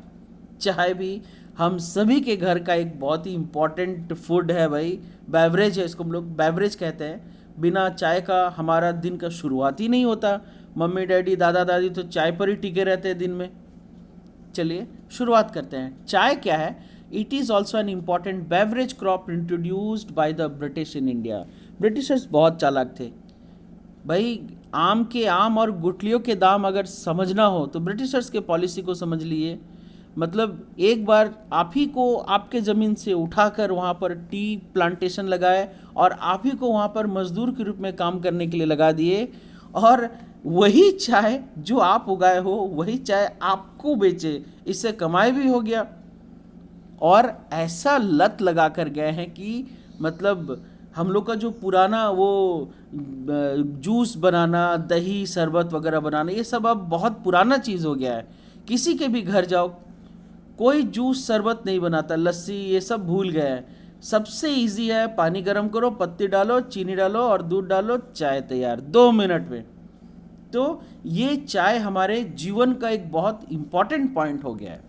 चाय भी हम सभी के घर का एक बहुत ही इम्पॉर्टेंट फूड है भाई, बेवरेज है, इसको हम लोग बेवरेज कहते हैं। बिना चाय का हमारा दिन का शुरुआत ही नहीं होता। मम्मी डैडी दादा दादी तो चाय पर ही टिके रहते हैं दिन में। चलिए शुरुआत करते हैं। चाय क्या है? It is also an important beverage crop introduced by the British in India. Britishers बहुत चालाक थे भाई। आम और गुठलियों के दाम अगर समझना हो तो ब्रिटिशर्स के पॉलिसी को समझ लिए। मतलब एक बार आप ही को आपके ज़मीन से उठाकर वहाँ पर टी प्लांटेशन लगाए और आप ही को वहाँ पर मजदूर के रूप में काम करने के लिए लगा दिए, और वही चाय जो आप उगाए हो वही चाय आपको बेचे, इससे कमाई भी हो गया। और ऐसा लत लगा कर गए हैं कि मतलब हम लोग का जो पुराना वो जूस बनाना, दही शरबत वगैरह बनाना, ये सब अब बहुत पुराना चीज़ हो गया है। किसी के भी घर जाओ, कोई जूस शरबत नहीं बनाता, लस्सी ये सब भूल गया है। सबसे इजी है, पानी गर्म करो, पत्ती डालो, चीनी डालो और दूध डालो, चाय तैयार 2 मिनट में। तो ये चाय हमारे जीवन का एक बहुत इम्पॉर्टेंट पॉइंट हो गया है।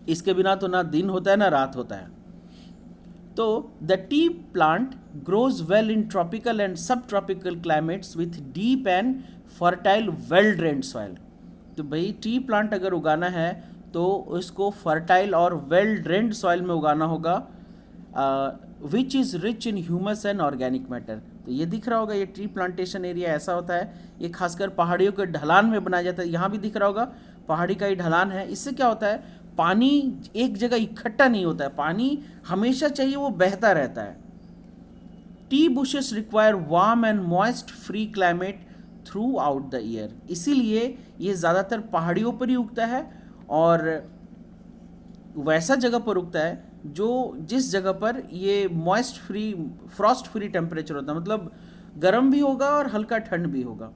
इसके बिना तो ना दिन होता है ना रात होता है। तो the tea plant grows well in tropical and sub tropical climates with deep and fertile well drained soil. तो भाई टी प्लांट अगर उगाना है तो उसको फर्टाइल और वेल ड्रेन्ड सॉइल में उगाना होगा, which is rich in humus and organic matter. तो ये दिख रहा होगा, ये ट्री प्लांटेशन एरिया ऐसा होता है, ये खासकर पहाड़ियों के ढलान में बनाया जाता है। यहाँ भी दिख रहा होगा पहाड़ी का ही ढलान है। इससे क्या होता है, पानी एक जगह इकट्ठा नहीं होता है, पानी हमेशा चाहिए, वो बहता रहता है। T bushes require warm and moist free climate through out the year. इसीलिए ये ज़्यादातर पहाड़ियों पर ही उगता है और वैसा जगह पर उगता है जो जिस जगह पर ये moist free Frost free temperature होता है, मतलब गर्म भी होगा और हल्का ठंड भी होगा।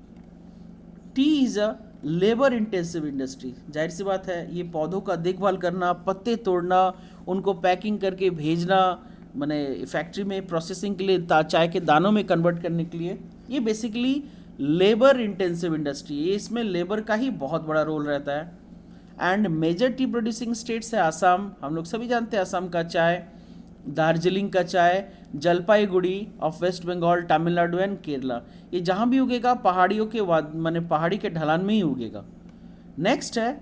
T is a labour intensive industry. जाहिर सी बात है, ये पौधों का देखभाल करना, पत्ते तोड़ना, उनको पैकिंग करके भेजना, माने फैक्ट्री में प्रोसेसिंग के लिए चाय के दानों में कन्वर्ट करने के लिए, ये बेसिकली लेबर इंटेंसिव इंडस्ट्री है। इसमें लेबर का ही बहुत बड़ा रोल रहता है। And major tea producing states है आसाम, हम लोग सभी जानते हैं आसाम का चाय, दार्जिलिंग का चाय, Jalpaiguri of West Bengal, Tamil Nadu and Kerala. ये जहाँ भी उगेगा पहाड़ियों के माने पहाड़ी के ढलान में ही उगेगा। नेक्स्ट है,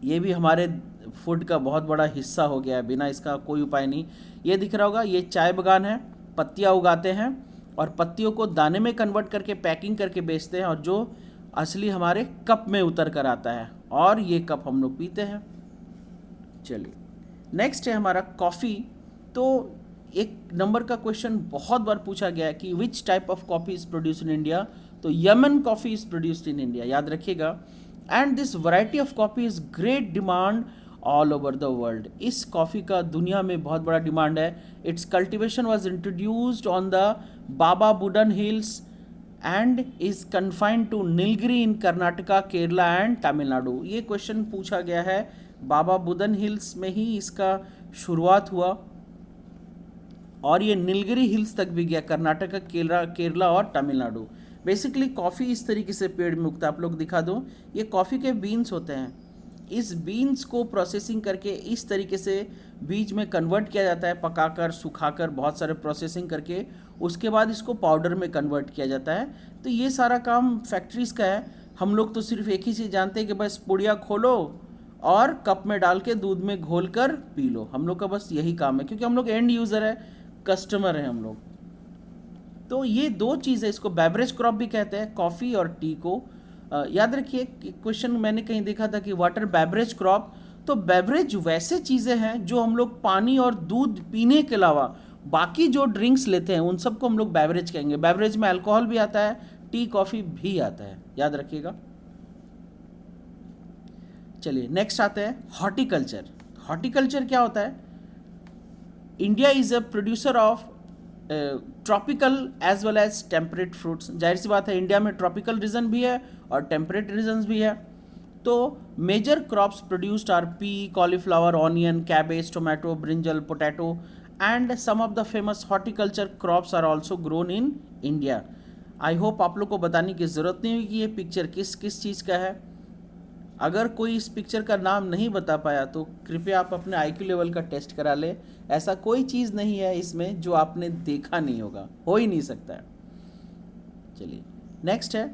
ये भी हमारे फूड का बहुत बड़ा हिस्सा हो गया है, बिना इसका कोई उपाय नहीं। ये दिख रहा होगा, ये चाय बागान है, पत्तियाँ उगाते हैं और पत्तियों को दाने में कन्वर्ट करके पैकिंग करके बेचते हैं, और जो असली हमारे कप में उतर कर आता है और ये कप हम लोग पीते हैं। चलिए नेक्स्ट है हमारा कॉफ़ी। तो एक नंबर का क्वेश्चन बहुत बार पूछा गया है कि which type of coffee is produced in India. तो Yemen coffee is produced in India, याद रखिएगा। And this variety of coffee is great demand all over the world. इस कॉफ़ी का दुनिया में बहुत बड़ा डिमांड है। Its cultivation was introduced on the Baba Budan hills and is confined to Nilgiri in Karnataka, Kerala and Tamil Nadu. ये क्वेश्चन पूछा गया है, बाबा बुदन हिल्स में ही इसका शुरुआत हुआ और ये नीलगिरी हिल्स तक भी गया, कर्नाटका, केरला और तमिलनाडु। बेसिकली कॉफ़ी इस तरीके से पेड़ में उगता है, आप लोग दिखा दो, ये कॉफ़ी के बीन्स होते हैं, इस बीन्स को प्रोसेसिंग करके इस तरीके से बीज में कन्वर्ट किया जाता है, पकाकर, सुखाकर, बहुत सारे प्रोसेसिंग करके उसके बाद इसको पाउडर में कन्वर्ट किया जाता है। तो ये सारा काम फैक्ट्रीज़ का है। हम लोग तो सिर्फ एक ही चीज़ जानते हैं कि बस पुड़िया खोलो और कप में डाल के दूध में घोल कर पी लो, हम लोग का बस यही काम है, क्योंकि हम लोग एंड यूज़र है, कस्टमर है हम लोग। तो ये दो चीज़ है, इसको बेवरेज क्रॉप भी कहते हैं, कॉफ़ी और टी को। याद रखिए, क्वेश्चन मैंने कहीं देखा था कि वाटर बेवरेज क्रॉप, तो बेवरेज वैसे चीज़ें हैं जो हम लोग पानी और दूध पीने के अलावा बाकी जो ड्रिंक्स लेते हैं उन सबको हम लोग बेवरेज कहेंगे। बेवरेज में अल्कोहल भी आता है, टी कॉफ़ी भी आता है, याद रखिएगा। चलिए नेक्स्ट आते हैं हॉर्टिकल्चर। हॉर्टिकल्चर क्या होता है? India is a producer of tropical as well as temperate fruits. जाहिर सी बात है, इंडिया में ट्रॉपिकल रीजन भी है और टेम्परेट रीजन्स भी है। तो major crops produced are pea, cauliflower, onion, cabbage, tomato, brinjal, potato and some of the famous horticulture crops are also grown in India. I hope आप लोग को बताने की ज़रूरत नहीं होगी कि ये पिक्चर किस किस चीज़ का है। अगर कोई इस पिक्चर का नाम नहीं बता पाया तो कृपया आप अपने IQ लेवल का टेस्ट करा ले। ऐसा कोई चीज़ नहीं है इसमें जो आपने देखा नहीं होगा, हो ही नहीं सकता है। चलिए नेक्स्ट है,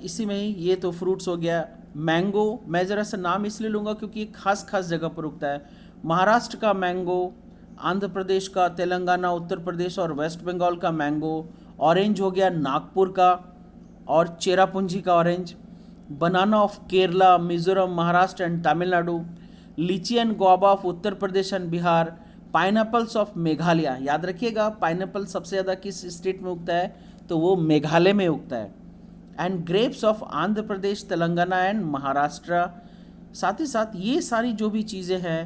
इसी में ही ये तो फ्रूट्स हो गया। मैंगो, मैं ज़रा सा नाम इसलिए लूँगा क्योंकि ये खास खास जगह पर उगता है। महाराष्ट्र का मैंगो, आंध्र प्रदेश का, तेलंगाना, उत्तर प्रदेश और वेस्ट बंगाल का मैंगो। ऑरेंज हो गया नागपुर का और चेरापूंजी का orange. Banana of Kerala, Mizoram, Maharashtra and Tamil Nadu. Litchi and guava of Uttar Pradesh and Bihar. Pineapples of Meghalaya, याद रखिएगा पाइनएप्पल सबसे ज़्यादा किस स्टेट में उगता है, तो वो मेघालय में उगता है। And grapes of Andhra Pradesh, Telangana and Maharashtra. साथ ही साथ ये सारी जो भी चीज़ें हैं,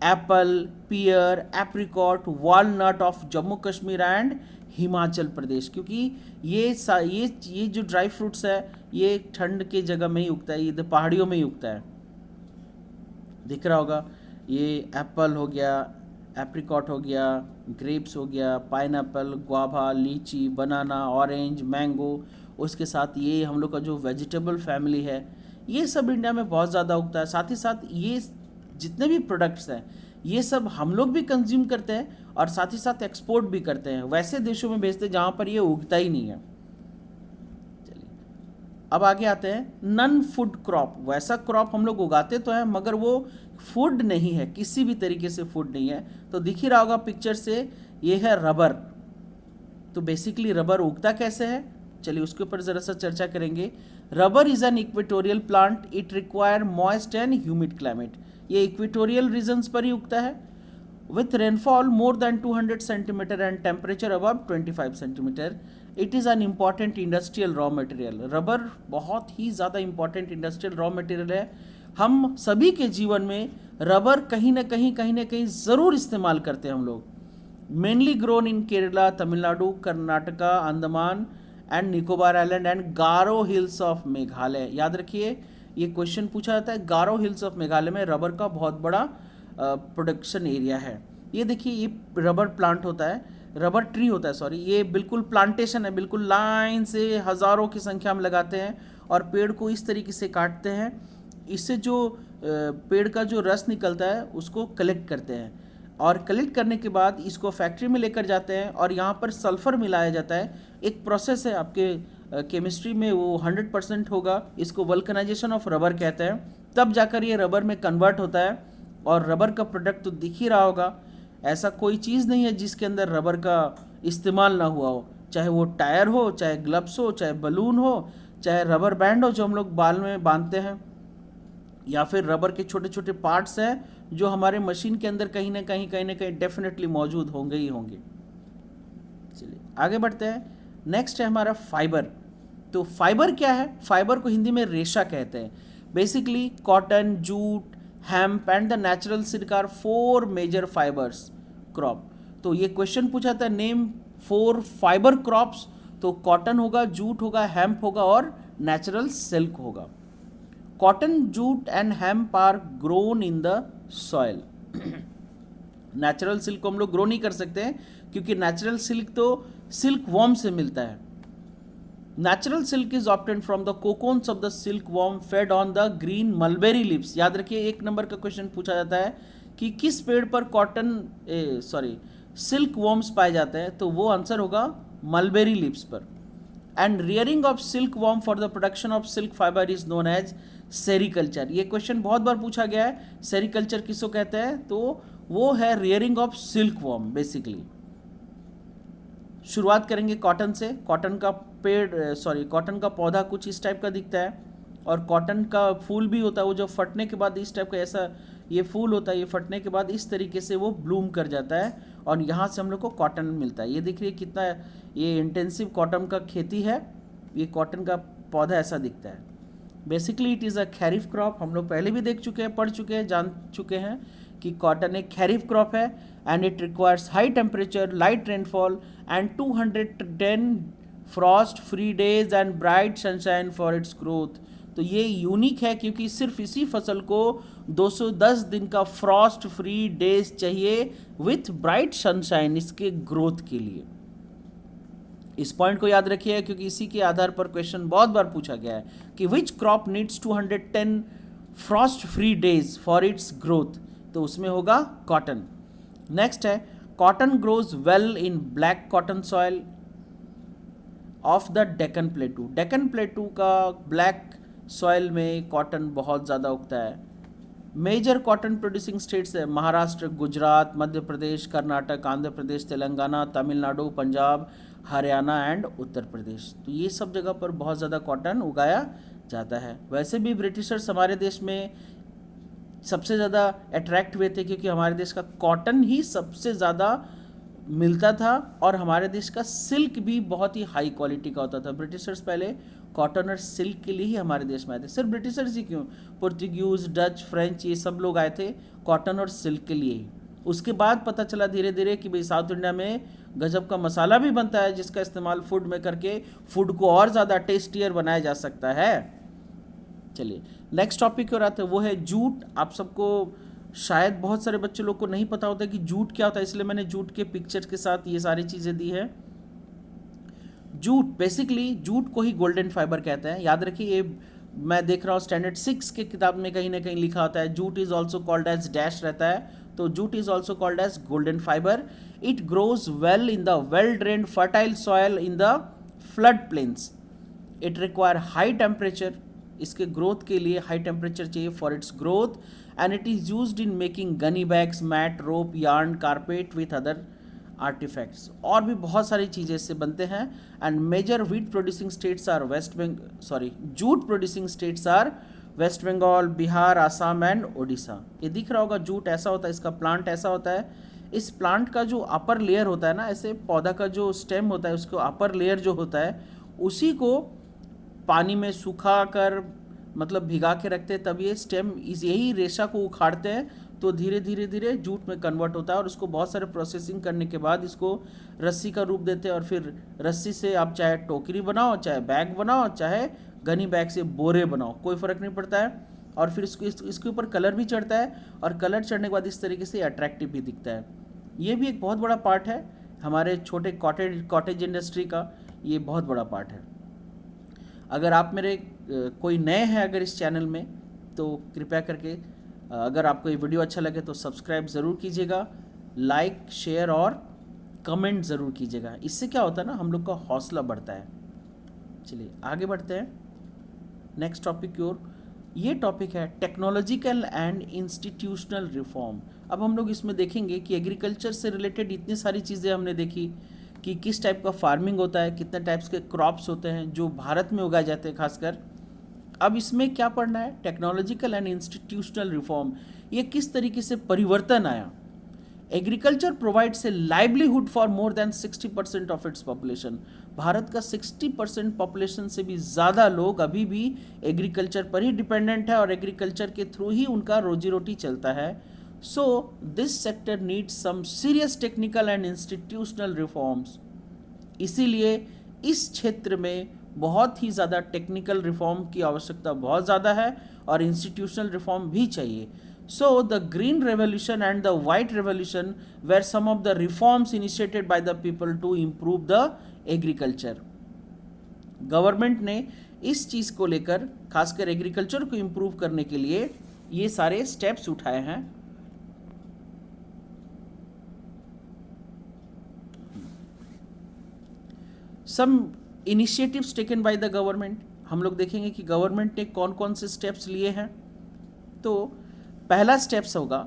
apple, pear, apricot, walnut of Jammu Kashmir and Himachal Pradesh, क्योंकि ये जो ड्राई फ्रूट्स है ये ठंड के जगह में ही उगता है, ये पहाड़ियों में ही उगता है। दिख रहा होगा, ये एप्पल हो गया, एप्रिकॉट हो गया, ग्रेप्स हो गया, पाइनएप्पल, गुआवा, लीची, बनाना, ऑरेंज, मैंगो। उसके साथ ये हम लोग का जो वेजिटेबल फैमिली है ये सब इंडिया में बहुत ज़्यादा उगता है। साथ ही साथ ये जितने भी प्रोडक्ट्स हैं ये सब हम लोग भी कंज्यूम करते हैं और साथ ही साथ एक्सपोर्ट भी करते हैं, वैसे देशों में भेजते हैं जहाँ पर ये उगता ही नहीं है। चलिए अब आगे आते हैं नन फूड क्रॉप। वैसा क्रॉप हम लोग उगाते तो हैं मगर वो फूड नहीं है, किसी भी तरीके से फूड नहीं है। तो दिख ही रहा होगा पिक्चर से, ये है रबर। तो बेसिकली रबर उगता कैसे है, चलिए उसके ऊपर ज़रा सा चर्चा करेंगे। Rubber is an equatorial plant, it require moist and humid climate. ये इक्वेटोरियल रीजन्स पर ही उगता है। With rainfall more than 200 centimetre and temperature above 25 centimetre. It is an important industrial raw material. Rubber बहुत ही ज़्यादा इंपॉर्टेंट इंडस्ट्रियल रॉ मटेरियल है। हम सभी के जीवन में रबर कहीं ना कहीं ज़रूर इस्तेमाल करते हैं हम लोग। Mainly grown in Kerala, Tamil Nadu, Karnataka, Andaman and Nicobar island and Garo hills of Meghalaya. याद रखिए ये क्वेश्चन पूछा जाता है, गारो हिल्स ऑफ मेघालय में रबर का बहुत बड़ा प्रोडक्शन एरिया है। ये देखिए ये रबर प्लांट होता है, रबर ट्री होता है सॉरी, ये बिल्कुल प्लांटेशन है, बिल्कुल लाइन से हज़ारों की संख्या में लगाते हैं और पेड़ को इस तरीके से काटते हैं। इससे जो पेड़ का जो रस निकलता है उसको कलेक्ट करते हैं और कलेक्ट करने के बाद इसको फैक्ट्री में लेकर जाते हैं और यहाँ पर सल्फ़र मिलाया जाता है। एक प्रोसेस है आपके केमिस्ट्री में, वो 100% होगा, इसको वल्कनाइजेशन ऑफ रबर कहते हैं। तब जाकर ये रबर में कन्वर्ट होता है और रबर का प्रोडक्ट तो दिख ही रहा होगा। ऐसा कोई चीज़ नहीं है जिसके अंदर रबर का इस्तेमाल ना हुआ हो, चाहे वो टायर हो, चाहे ग्लव्स हो, चाहे बलून हो, चाहे रबर बैंड हो जो हम लोग बाल में बांधते हैं, या फिर रबर के छोटे छोटे पार्ट्स हैं जो हमारे मशीन के अंदर कहीं ना कहीं डेफिनेटली मौजूद होंगे ही होंगे। चलिए आगे बढ़ते हैं। नेक्स्ट है हमारा फाइबर। तो फाइबर क्या है? फाइबर को हिंदी में रेशा कहते हैं। Basically cotton, jute, hemp and the natural silk are 4 major fibres crop. तो ये क्वेश्चन पूछा था नेम 4 फाइबर क्रॉप्स, तो तो कॉटन होगा, जूट होगा, हेम्प होगा और नेचुरल सिल्क होगा। Cotton, jute and hemp are grown in the soil. Natural silk को हम लोग ग्रो नहीं कर सकते हैं क्योंकि नेचुरल सिल्क तो सिल्क वॉर्म से मिलता है। Natural silk is obtained from the cocoons of the silk worm fed on the green mulberry leaves. याद रखिए, 1 नंबर का क्वेश्चन पूछा जाता है कि किस पेड़ पर सिल्क वॉर्म्स पाए जाते हैं, तो वो आंसर होगा मलबेरी लीव्स पर। And rearing of silk worm for the production of silk fibre is known as sericulture. ये क्वेश्चन बहुत बार पूछा गया है, सेरिकल्चर किसको कहते हैं, तो वो है rearing of silk warm basically. शुरुआत करेंगे कॉटन से। कॉटन का कॉटन का पौधा कुछ इस टाइप का दिखता है और कॉटन का फूल भी होता है, वो जो फटने के बाद इस टाइप का ऐसा ये फूल होता है, ये फटने के बाद इस तरीके से वो ब्लूम कर जाता है और यहाँ से हम लोग को कॉटन मिलता है। ये देखिए कितना ये इंटेंसिव कॉटन का खेती है, ये कॉटन का पौधा ऐसा दिखता है। Basically it is a kharif crop. हम लोग पहले भी देख चुके हैं, पढ़ चुके हैं, जान चुके हैं कि कॉटन एक खैरिफ क्रॉप है and it requires high temperature, light rainfall and 210 Frost free days and bright sunshine for its growth. तो ये यूनिक है क्योंकि सिर्फ इसी फसल को 210 दिन का फ्रॉस्ट फ्री डेज चाहिए विथ ब्राइट सनशाइन इसके ग्रोथ के लिए। इस पॉइंट को याद रखिए क्योंकि इसी के आधार पर क्वेश्चन बहुत बार पूछा गया है कि which crop needs 210 Frost free days for its growth, तो उसमें होगा कॉटन। नेक्स्ट है cotton grows well in black cotton soil of the Deccan प्लेटू। Deccan प्लेटू का ब्लैक सॉइल में कॉटन बहुत ज़्यादा उगता है। मेजर कॉटन प्रोड्यूसिंग स्टेट्स है महाराष्ट्र, गुजरात, मध्य प्रदेश, कर्नाटक, आंध्र प्रदेश, तेलंगाना, तमिलनाडु, पंजाब, हरियाणा एंड उत्तर प्रदेश। तो ये सब जगह पर बहुत ज़्यादा कॉटन उगाया जाता है। वैसे भी ब्रिटिशर्स हमारे देश में सबसे ज़्यादा अट्रैक्ट हुए थे क्योंकि हमारे देश का कॉटन ही सबसे ज़्यादा मिलता था और हमारे देश का सिल्क भी बहुत ही हाई क्वालिटी का होता था। ब्रिटिशर्स पहले कॉटन और सिल्क के लिए ही हमारे देश में आए थे। सिर्फ ब्रिटिशर्स ही क्यों, पुर्तगीज, डच, फ्रेंच, ये सब लोग आए थे कॉटन और सिल्क के लिए ही। उसके बाद पता चला धीरे धीरे कि भाई साउथ इंडिया में गजब का मसाला भी बनता है जिसका इस्तेमाल फूड में करके फूड को और ज़्यादा टेस्टियर बनाया जा सकता है। चलिए नेक्स्ट टॉपिक हो रहा था वो है जूट। आप सबको शायद बहुत सारे बच्चे लोग को नहीं पता होता कि जूट क्या होता है, इसलिए मैंने जूट के पिक्चर्स के साथ ये सारी चीज़ें दी है। जूट बेसिकली जूट को ही गोल्डन फाइबर कहते हैं। याद रखिए, ये मैं देख रहा हूँ स्टैंडर्ड 6 के किताब में कहीं ना कहीं लिखा होता है jute is also called as dash रहता है, तो jute is also called as golden fibre. It grows well in the well drained fertile soil in the flood plains. It require high temperature, इसके ग्रोथ के लिए हाई टेम्परेचर चाहिए for its growth and it is used in making gunny bags, mat, rope, yarn, carpet with other artifacts. और भी बहुत सारी चीज़ें इससे बनते हैं। And major wheat producing states are jute producing states are West Bengal, Bihar, Assam and Odisha. ये दिख रहा होगा जूट ऐसा होता है, इसका प्लांट ऐसा होता है। इस प्लांट का जो अपर लेयर होता है ना, ऐसे पौधा का जो स्टेम होता है उसको अपर लेयर जो होता है उसी को पानी में सुखा कर मतलब भिगा के रखते हैं, तब ये स्टेम यही रेशा को उखाड़ते हैं तो धीरे धीरे धीरे जूट में कन्वर्ट होता है और उसको बहुत सारे प्रोसेसिंग करने के बाद इसको रस्सी का रूप देते हैं और फिर रस्सी से आप चाहे टोकरी बनाओ, चाहे बैग बनाओ, चाहे गनी बैग से बोरे बनाओ, कोई फ़र्क नहीं पड़ता है। और फिर इसके ऊपर कलर भी चढ़ता है और कलर चढ़ने के बाद इस तरीके से अट्रैक्टिव भी दिखता है। ये भी एक बहुत बड़ा पार्ट है हमारे छोटे कॉटेज इंडस्ट्री का, ये बहुत बड़ा पार्ट है। अगर आप मेरे कोई नए हैं अगर इस चैनल में तो कृपया करके अगर आपको ये वीडियो अच्छा लगे तो सब्सक्राइब ज़रूर कीजिएगा, लाइक, शेयर और कमेंट ज़रूर कीजिएगा। इससे क्या होता है ना, हम लोग का हौसला बढ़ता है। चलिए आगे बढ़ते हैं नेक्स्ट टॉपिक की ओर। ये टॉपिक है टेक्नोलॉजिकल एंड इंस्टीट्यूशनल रिफॉर्म। अब हम लोग इसमें देखेंगे कि एग्रीकल्चर से रिलेटेड इतनी सारी चीज़ें हमने देखी कि किस टाइप का फार्मिंग होता है, कितने टाइप्स के क्रॉप्स होते हैं जो भारत में उगाए जाते हैं खासकर। अब इसमें क्या पढ़ना है, टेक्नोलॉजिकल एंड इंस्टीट्यूशनल रिफॉर्म, ये किस तरीके से परिवर्तन आया। Agriculture provides a livelihood for more than 60% of its population. Bharat का 60% पॉपुलेशन से भी ज़्यादा लोग अभी भी एग्रीकल्चर पर ही डिपेंडेंट है और एग्रीकल्चर के थ्रू ही उनका रोजी रोटी चलता है। So this sector needs some serious technical and institutional reforms. इसीलिए इस क्षेत्र में बहुत ही ज़्यादा टेक्निकल रिफॉर्म की आवश्यकता बहुत ज़्यादा है और इंस्टीट्यूशनल रिफॉर्म भी चाहिए. So the green revolution and the white revolution were some of the reforms initiated by the people to improve the agriculture. Government ने इस चीज़ को लेकर, खासकर एग्रीकल्चर को इम्प्रूव करने के लिए, ये सारे स्टेप्स उठाए हैं. Some initiatives taken by the government. हम लोग देखेंगे कि गवर्नमेंट ने कौन कौन से स्टेप्स लिए हैं. तो पहला स्टेप्स होगा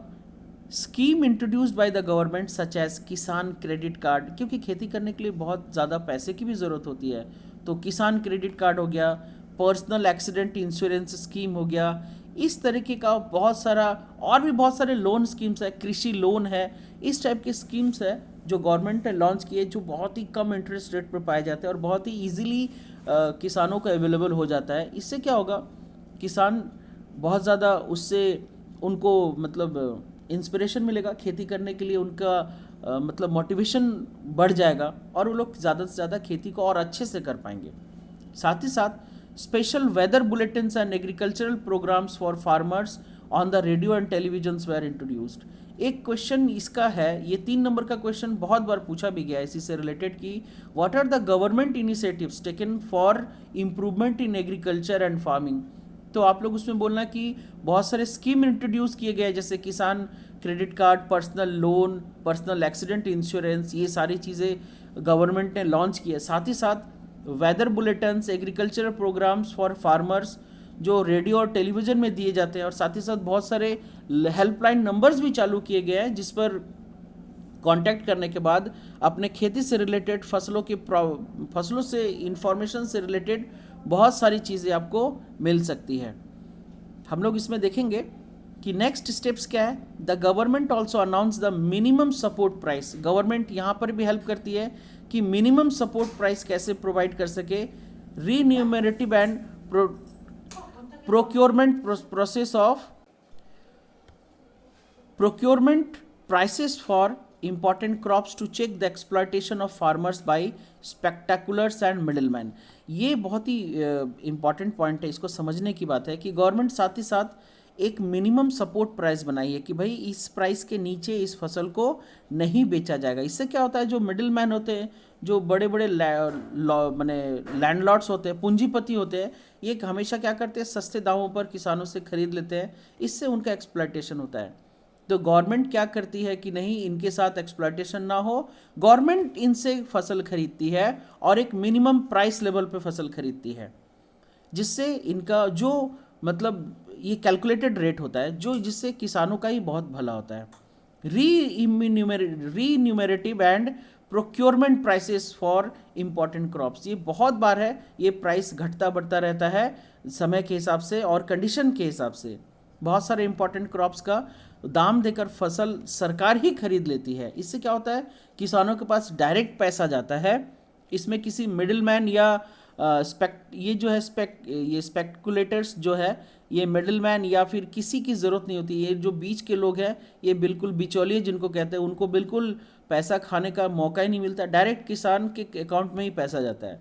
scheme introduced by the government such as Kisan credit card, क्योंकि खेती करने के लिए बहुत ज़्यादा पैसे की भी ज़रूरत होती है. तो किसान क्रेडिट कार्ड हो गया, पर्सनल एक्सीडेंट इंश्योरेंस स्कीम हो गया, इस तरीके का बहुत सारा और भी बहुत सारे लोन स्कीम्स है, कृषि लोन है, इस टाइप के स्कीम्स है जो गवर्नमेंट ने लॉन्च किए, जो बहुत ही कम इंटरेस्ट रेट पर पाए जाते हैं और बहुत ही ईजिली किसानों को अवेलेबल हो जाता है. इससे क्या होगा, किसान बहुत ज़्यादा उससे उनको मतलब इंस्पिरेशन मिलेगा खेती करने के लिए, उनका मतलब मोटिवेशन बढ़ जाएगा और वो लोग ज़्यादा से ज़्यादा खेती को और अच्छे से कर पाएंगे. साथ ही साथ special weather bulletins and agricultural programmes for farmers on the radio and televisions were introduced. एक क्वेश्चन इसका है, ये 3 नंबर का क्वेश्चन बहुत बार पूछा भी गया इसी से रिलेटेड कि what are the government initiatives taken for improvement in agriculture and farming. तो आप लोग उसमें बोलना कि बहुत सारे स्कीम इंट्रोड्यूस किए गए, जैसे किसान credit card, personal loan, personal accident insurance, ये सारी चीज़ें गवर्नमेंट ने लॉन्च की है. साथ ही साथ weather bulletins, agricultural programmes for farmers जो रेडियो और टेलीविज़न में दिए जाते हैं, और साथ ही साथ बहुत सारे हेल्पलाइन नंबर्स भी चालू किए गए हैं जिस पर कांटेक्ट करने के बाद अपने खेती से रिलेटेड, फसलों से इंफॉर्मेशन से रिलेटेड बहुत सारी चीज़ें आपको मिल सकती है. हम लोग इसमें देखेंगे कि नेक्स्ट स्टेप्स क्या है. The government also announce the minimum support price. Government यहाँ पर भी हेल्प करती है कि मिनिमम सपोर्ट प्राइस कैसे प्रोवाइड कर सके. Remunerative and procurement process of procurement prices for important crops to check the exploitation of farmers by speculators and middlemen. ये बहुत ही इम्पॉर्टेंट पॉइंट है, इसको समझने की बात है कि गवर्नमेंट साथ ही साथ एक मिनिमम सपोर्ट प्राइस बनाई है कि भाई इस प्राइस के नीचे इस फसल को नहीं बेचा जाएगा. इससे क्या होता है, जो मिडिल मैन होते हैं, जो बड़े बड़े माने लैंडलॉर्ड्स होते हैं, पूंजीपति होते हैं, ये हमेशा क्या करते हैं, सस्ते दामों पर किसानों से खरीद लेते हैं, इससे उनका एक्सप्लॉयटेशन होता है. तो गवर्नमेंट क्या करती है कि नहीं, इनके साथ एक्सप्लॉयटेशन ना हो, गवर्नमेंट इनसे फसल खरीदती है और एक मिनिमम प्राइस लेवल पे फसल खरीदती है, जिससे इनका जो मतलब ये कैलकुलेटेड रेट होता है, जो जिससे किसानों का ही बहुत भला होता है. Remunerative and procurement prices for important crops. ये बहुत बार है, ये प्राइस घटता बढ़ता रहता है समय के हिसाब से और कंडीशन के हिसाब से. बहुत सारे इंपॉर्टेंट क्रॉप्स का दाम देकर फसल सरकार ही खरीद लेती है. इससे क्या होता है, किसानों के पास डायरेक्ट पैसा जाता है, इसमें किसी मिडिलमैन या ये स्पेकुलेटर्स जो है, ये मिडिलमैन या फिर किसी की ज़रूरत नहीं होती. ये जो बीच के लोग हैं, ये बिल्कुल बिचौलिए जिनको कहते हैं, उनको बिल्कुल पैसा खाने का मौका ही नहीं मिलता. डायरेक्ट किसान के अकाउंट में ही पैसा जाता है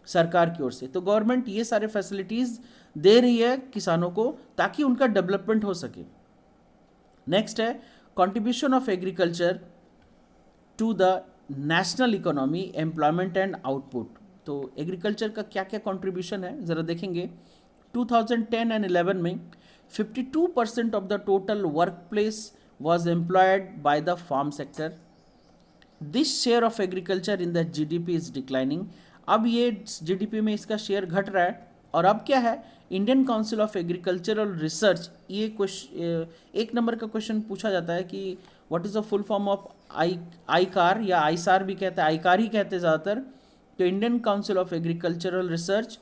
सरकार की ओर से. तो गवर्नमेंट ये सारे फैसिलिटीज़ दे रही है किसानों को ताकि उनका डेवलपमेंट हो सके. नेक्स्ट है contribution of agriculture to the national economy, employment and output. तो एग्रीकल्चर का क्या क्या कंट्रीब्यूशन है ज़रा देखेंगे. 2010 एंड 11 में 52% of the total work place was employed by the farm sector. This share of agriculture in the GDP is declining. अब ये जीडीपी में इसका शेयर घट रहा है. और अब क्या है, Indian Council of Agricultural research, ये एक नंबर का क्वेश्चन पूछा जाता है कि what is the full form of आईकार, या आईसार भी कहते हैं, आईकार ही कहते हैं ज़्यादातर. तो Indian Council of Agricultural Research,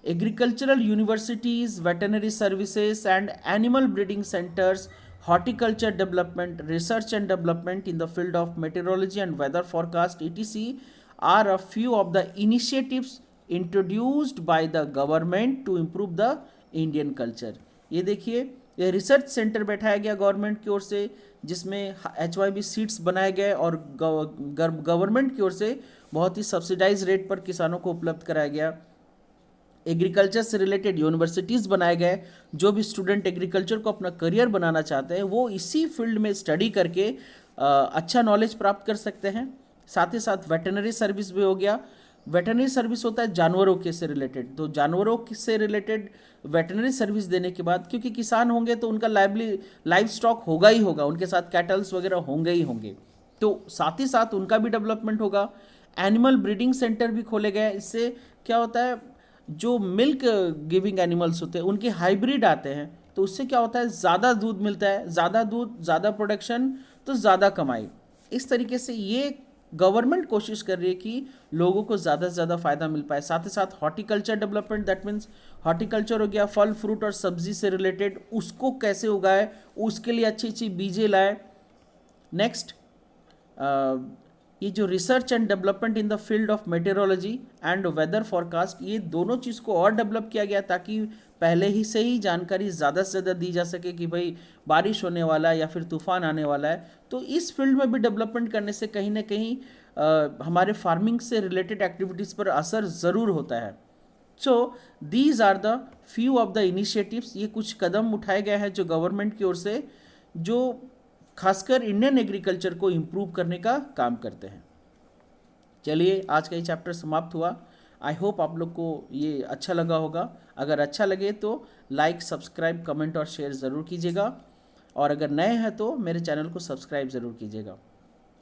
agricultural universities, veterinary services and animal breeding centres, horticulture development, research and development in the field of meteorology and weather forecast etc are a few of the initiatives introduced by the government to improve the Indian culture. ये देखिए, ये रिसर्च सेंटर बैठाया गया गवर्नमेंट की ओर से, जिसमें HYB सीट्स बनाए गए और गवर्नमेंट की ओर से बहुत ही सब्सिडाइज रेट पर किसानों को उपलब्ध कराया गया। एग्रीकल्चर से रिलेटेड यूनिवर्सिटीज़ बनाए गए, जो भी स्टूडेंट एग्रीकल्चर को अपना करियर बनाना चाहते हैं वो इसी फील्ड में स्टडी करके अच्छा नॉलेज प्राप्त कर सकते हैं। साथ ही साथ वेटरनरी सर्विस भी हो गया। वेटरनरी सर्विस होता है जानवरों के से रिलेटेड, तो जानवरों से रिलेटेड वेटरनरी सर्विस देने के बाद, क्योंकि किसान होंगे तो उनका लाइव स्टॉक होगा ही होगा, उनके साथ कैटल्स वगैरह होंगे ही होंगे, तो साथ ही साथ उनका भी डेवलपमेंट होगा। एनिमल ब्रीडिंग सेंटर भी खोले गए। इससे क्या होता है, जो मिल्क गिविंग एनिमल्स होते हैं उनके हाइब्रिड आते हैं, तो उससे क्या होता है, ज़्यादा दूध मिलता है, ज़्यादा दूध ज़्यादा प्रोडक्शन तो ज़्यादा कमाई। इस तरीके से ये गवर्नमेंट कोशिश कर रही है कि लोगों को ज़्यादा से ज़्यादा फायदा मिल पाए। साथ ही साथ horticulture development, that means horticulture हो गया, फल फ्रूट और सब्जी से रिलेटेड, उसको कैसे उगाए, उसके लिए अच्छी अच्छी बीजें लाए। नेक्स्ट, ये जो research and development in the field of meteorology and weather forecast, ये दोनों चीज़ को और डेवलप किया गया ताकि पहले ही से ही जानकारी ज़्यादा से ज़्यादा दी जा सके कि भाई बारिश होने वाला है या फिर तूफान आने वाला है। तो इस फील्ड में भी डेवलपमेंट करने से कहीं ना कहीं हमारे फार्मिंग से रिलेटेड एक्टिविटीज़ पर असर ज़रूर होता है। So these are the few of the initiatives, ये कुछ कदम उठाए गए हैं जो गवर्नमेंट की ओर से, जो खासकर इंडियन एग्रीकल्चर को इम्प्रूव करने का काम करते हैं। चलिए, आज का ये चैप्टर समाप्त हुआ। आई होप आप लोग को ये अच्छा लगा होगा। अगर अच्छा लगे तो लाइक, सब्सक्राइब, कमेंट और शेयर ज़रूर कीजिएगा, और अगर नए हैं तो मेरे चैनल को सब्सक्राइब ज़रूर कीजिएगा।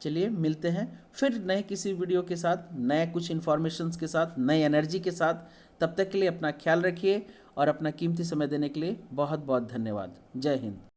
चलिए, मिलते हैं फिर नए किसी वीडियो के साथ, नए कुछ इन्फॉर्मेशंस के साथ, नई एनर्जी के साथ। तब तक के लिए अपना ख्याल रखिए और अपना कीमती समय देने के लिए बहुत बहुत धन्यवाद। जय हिंद।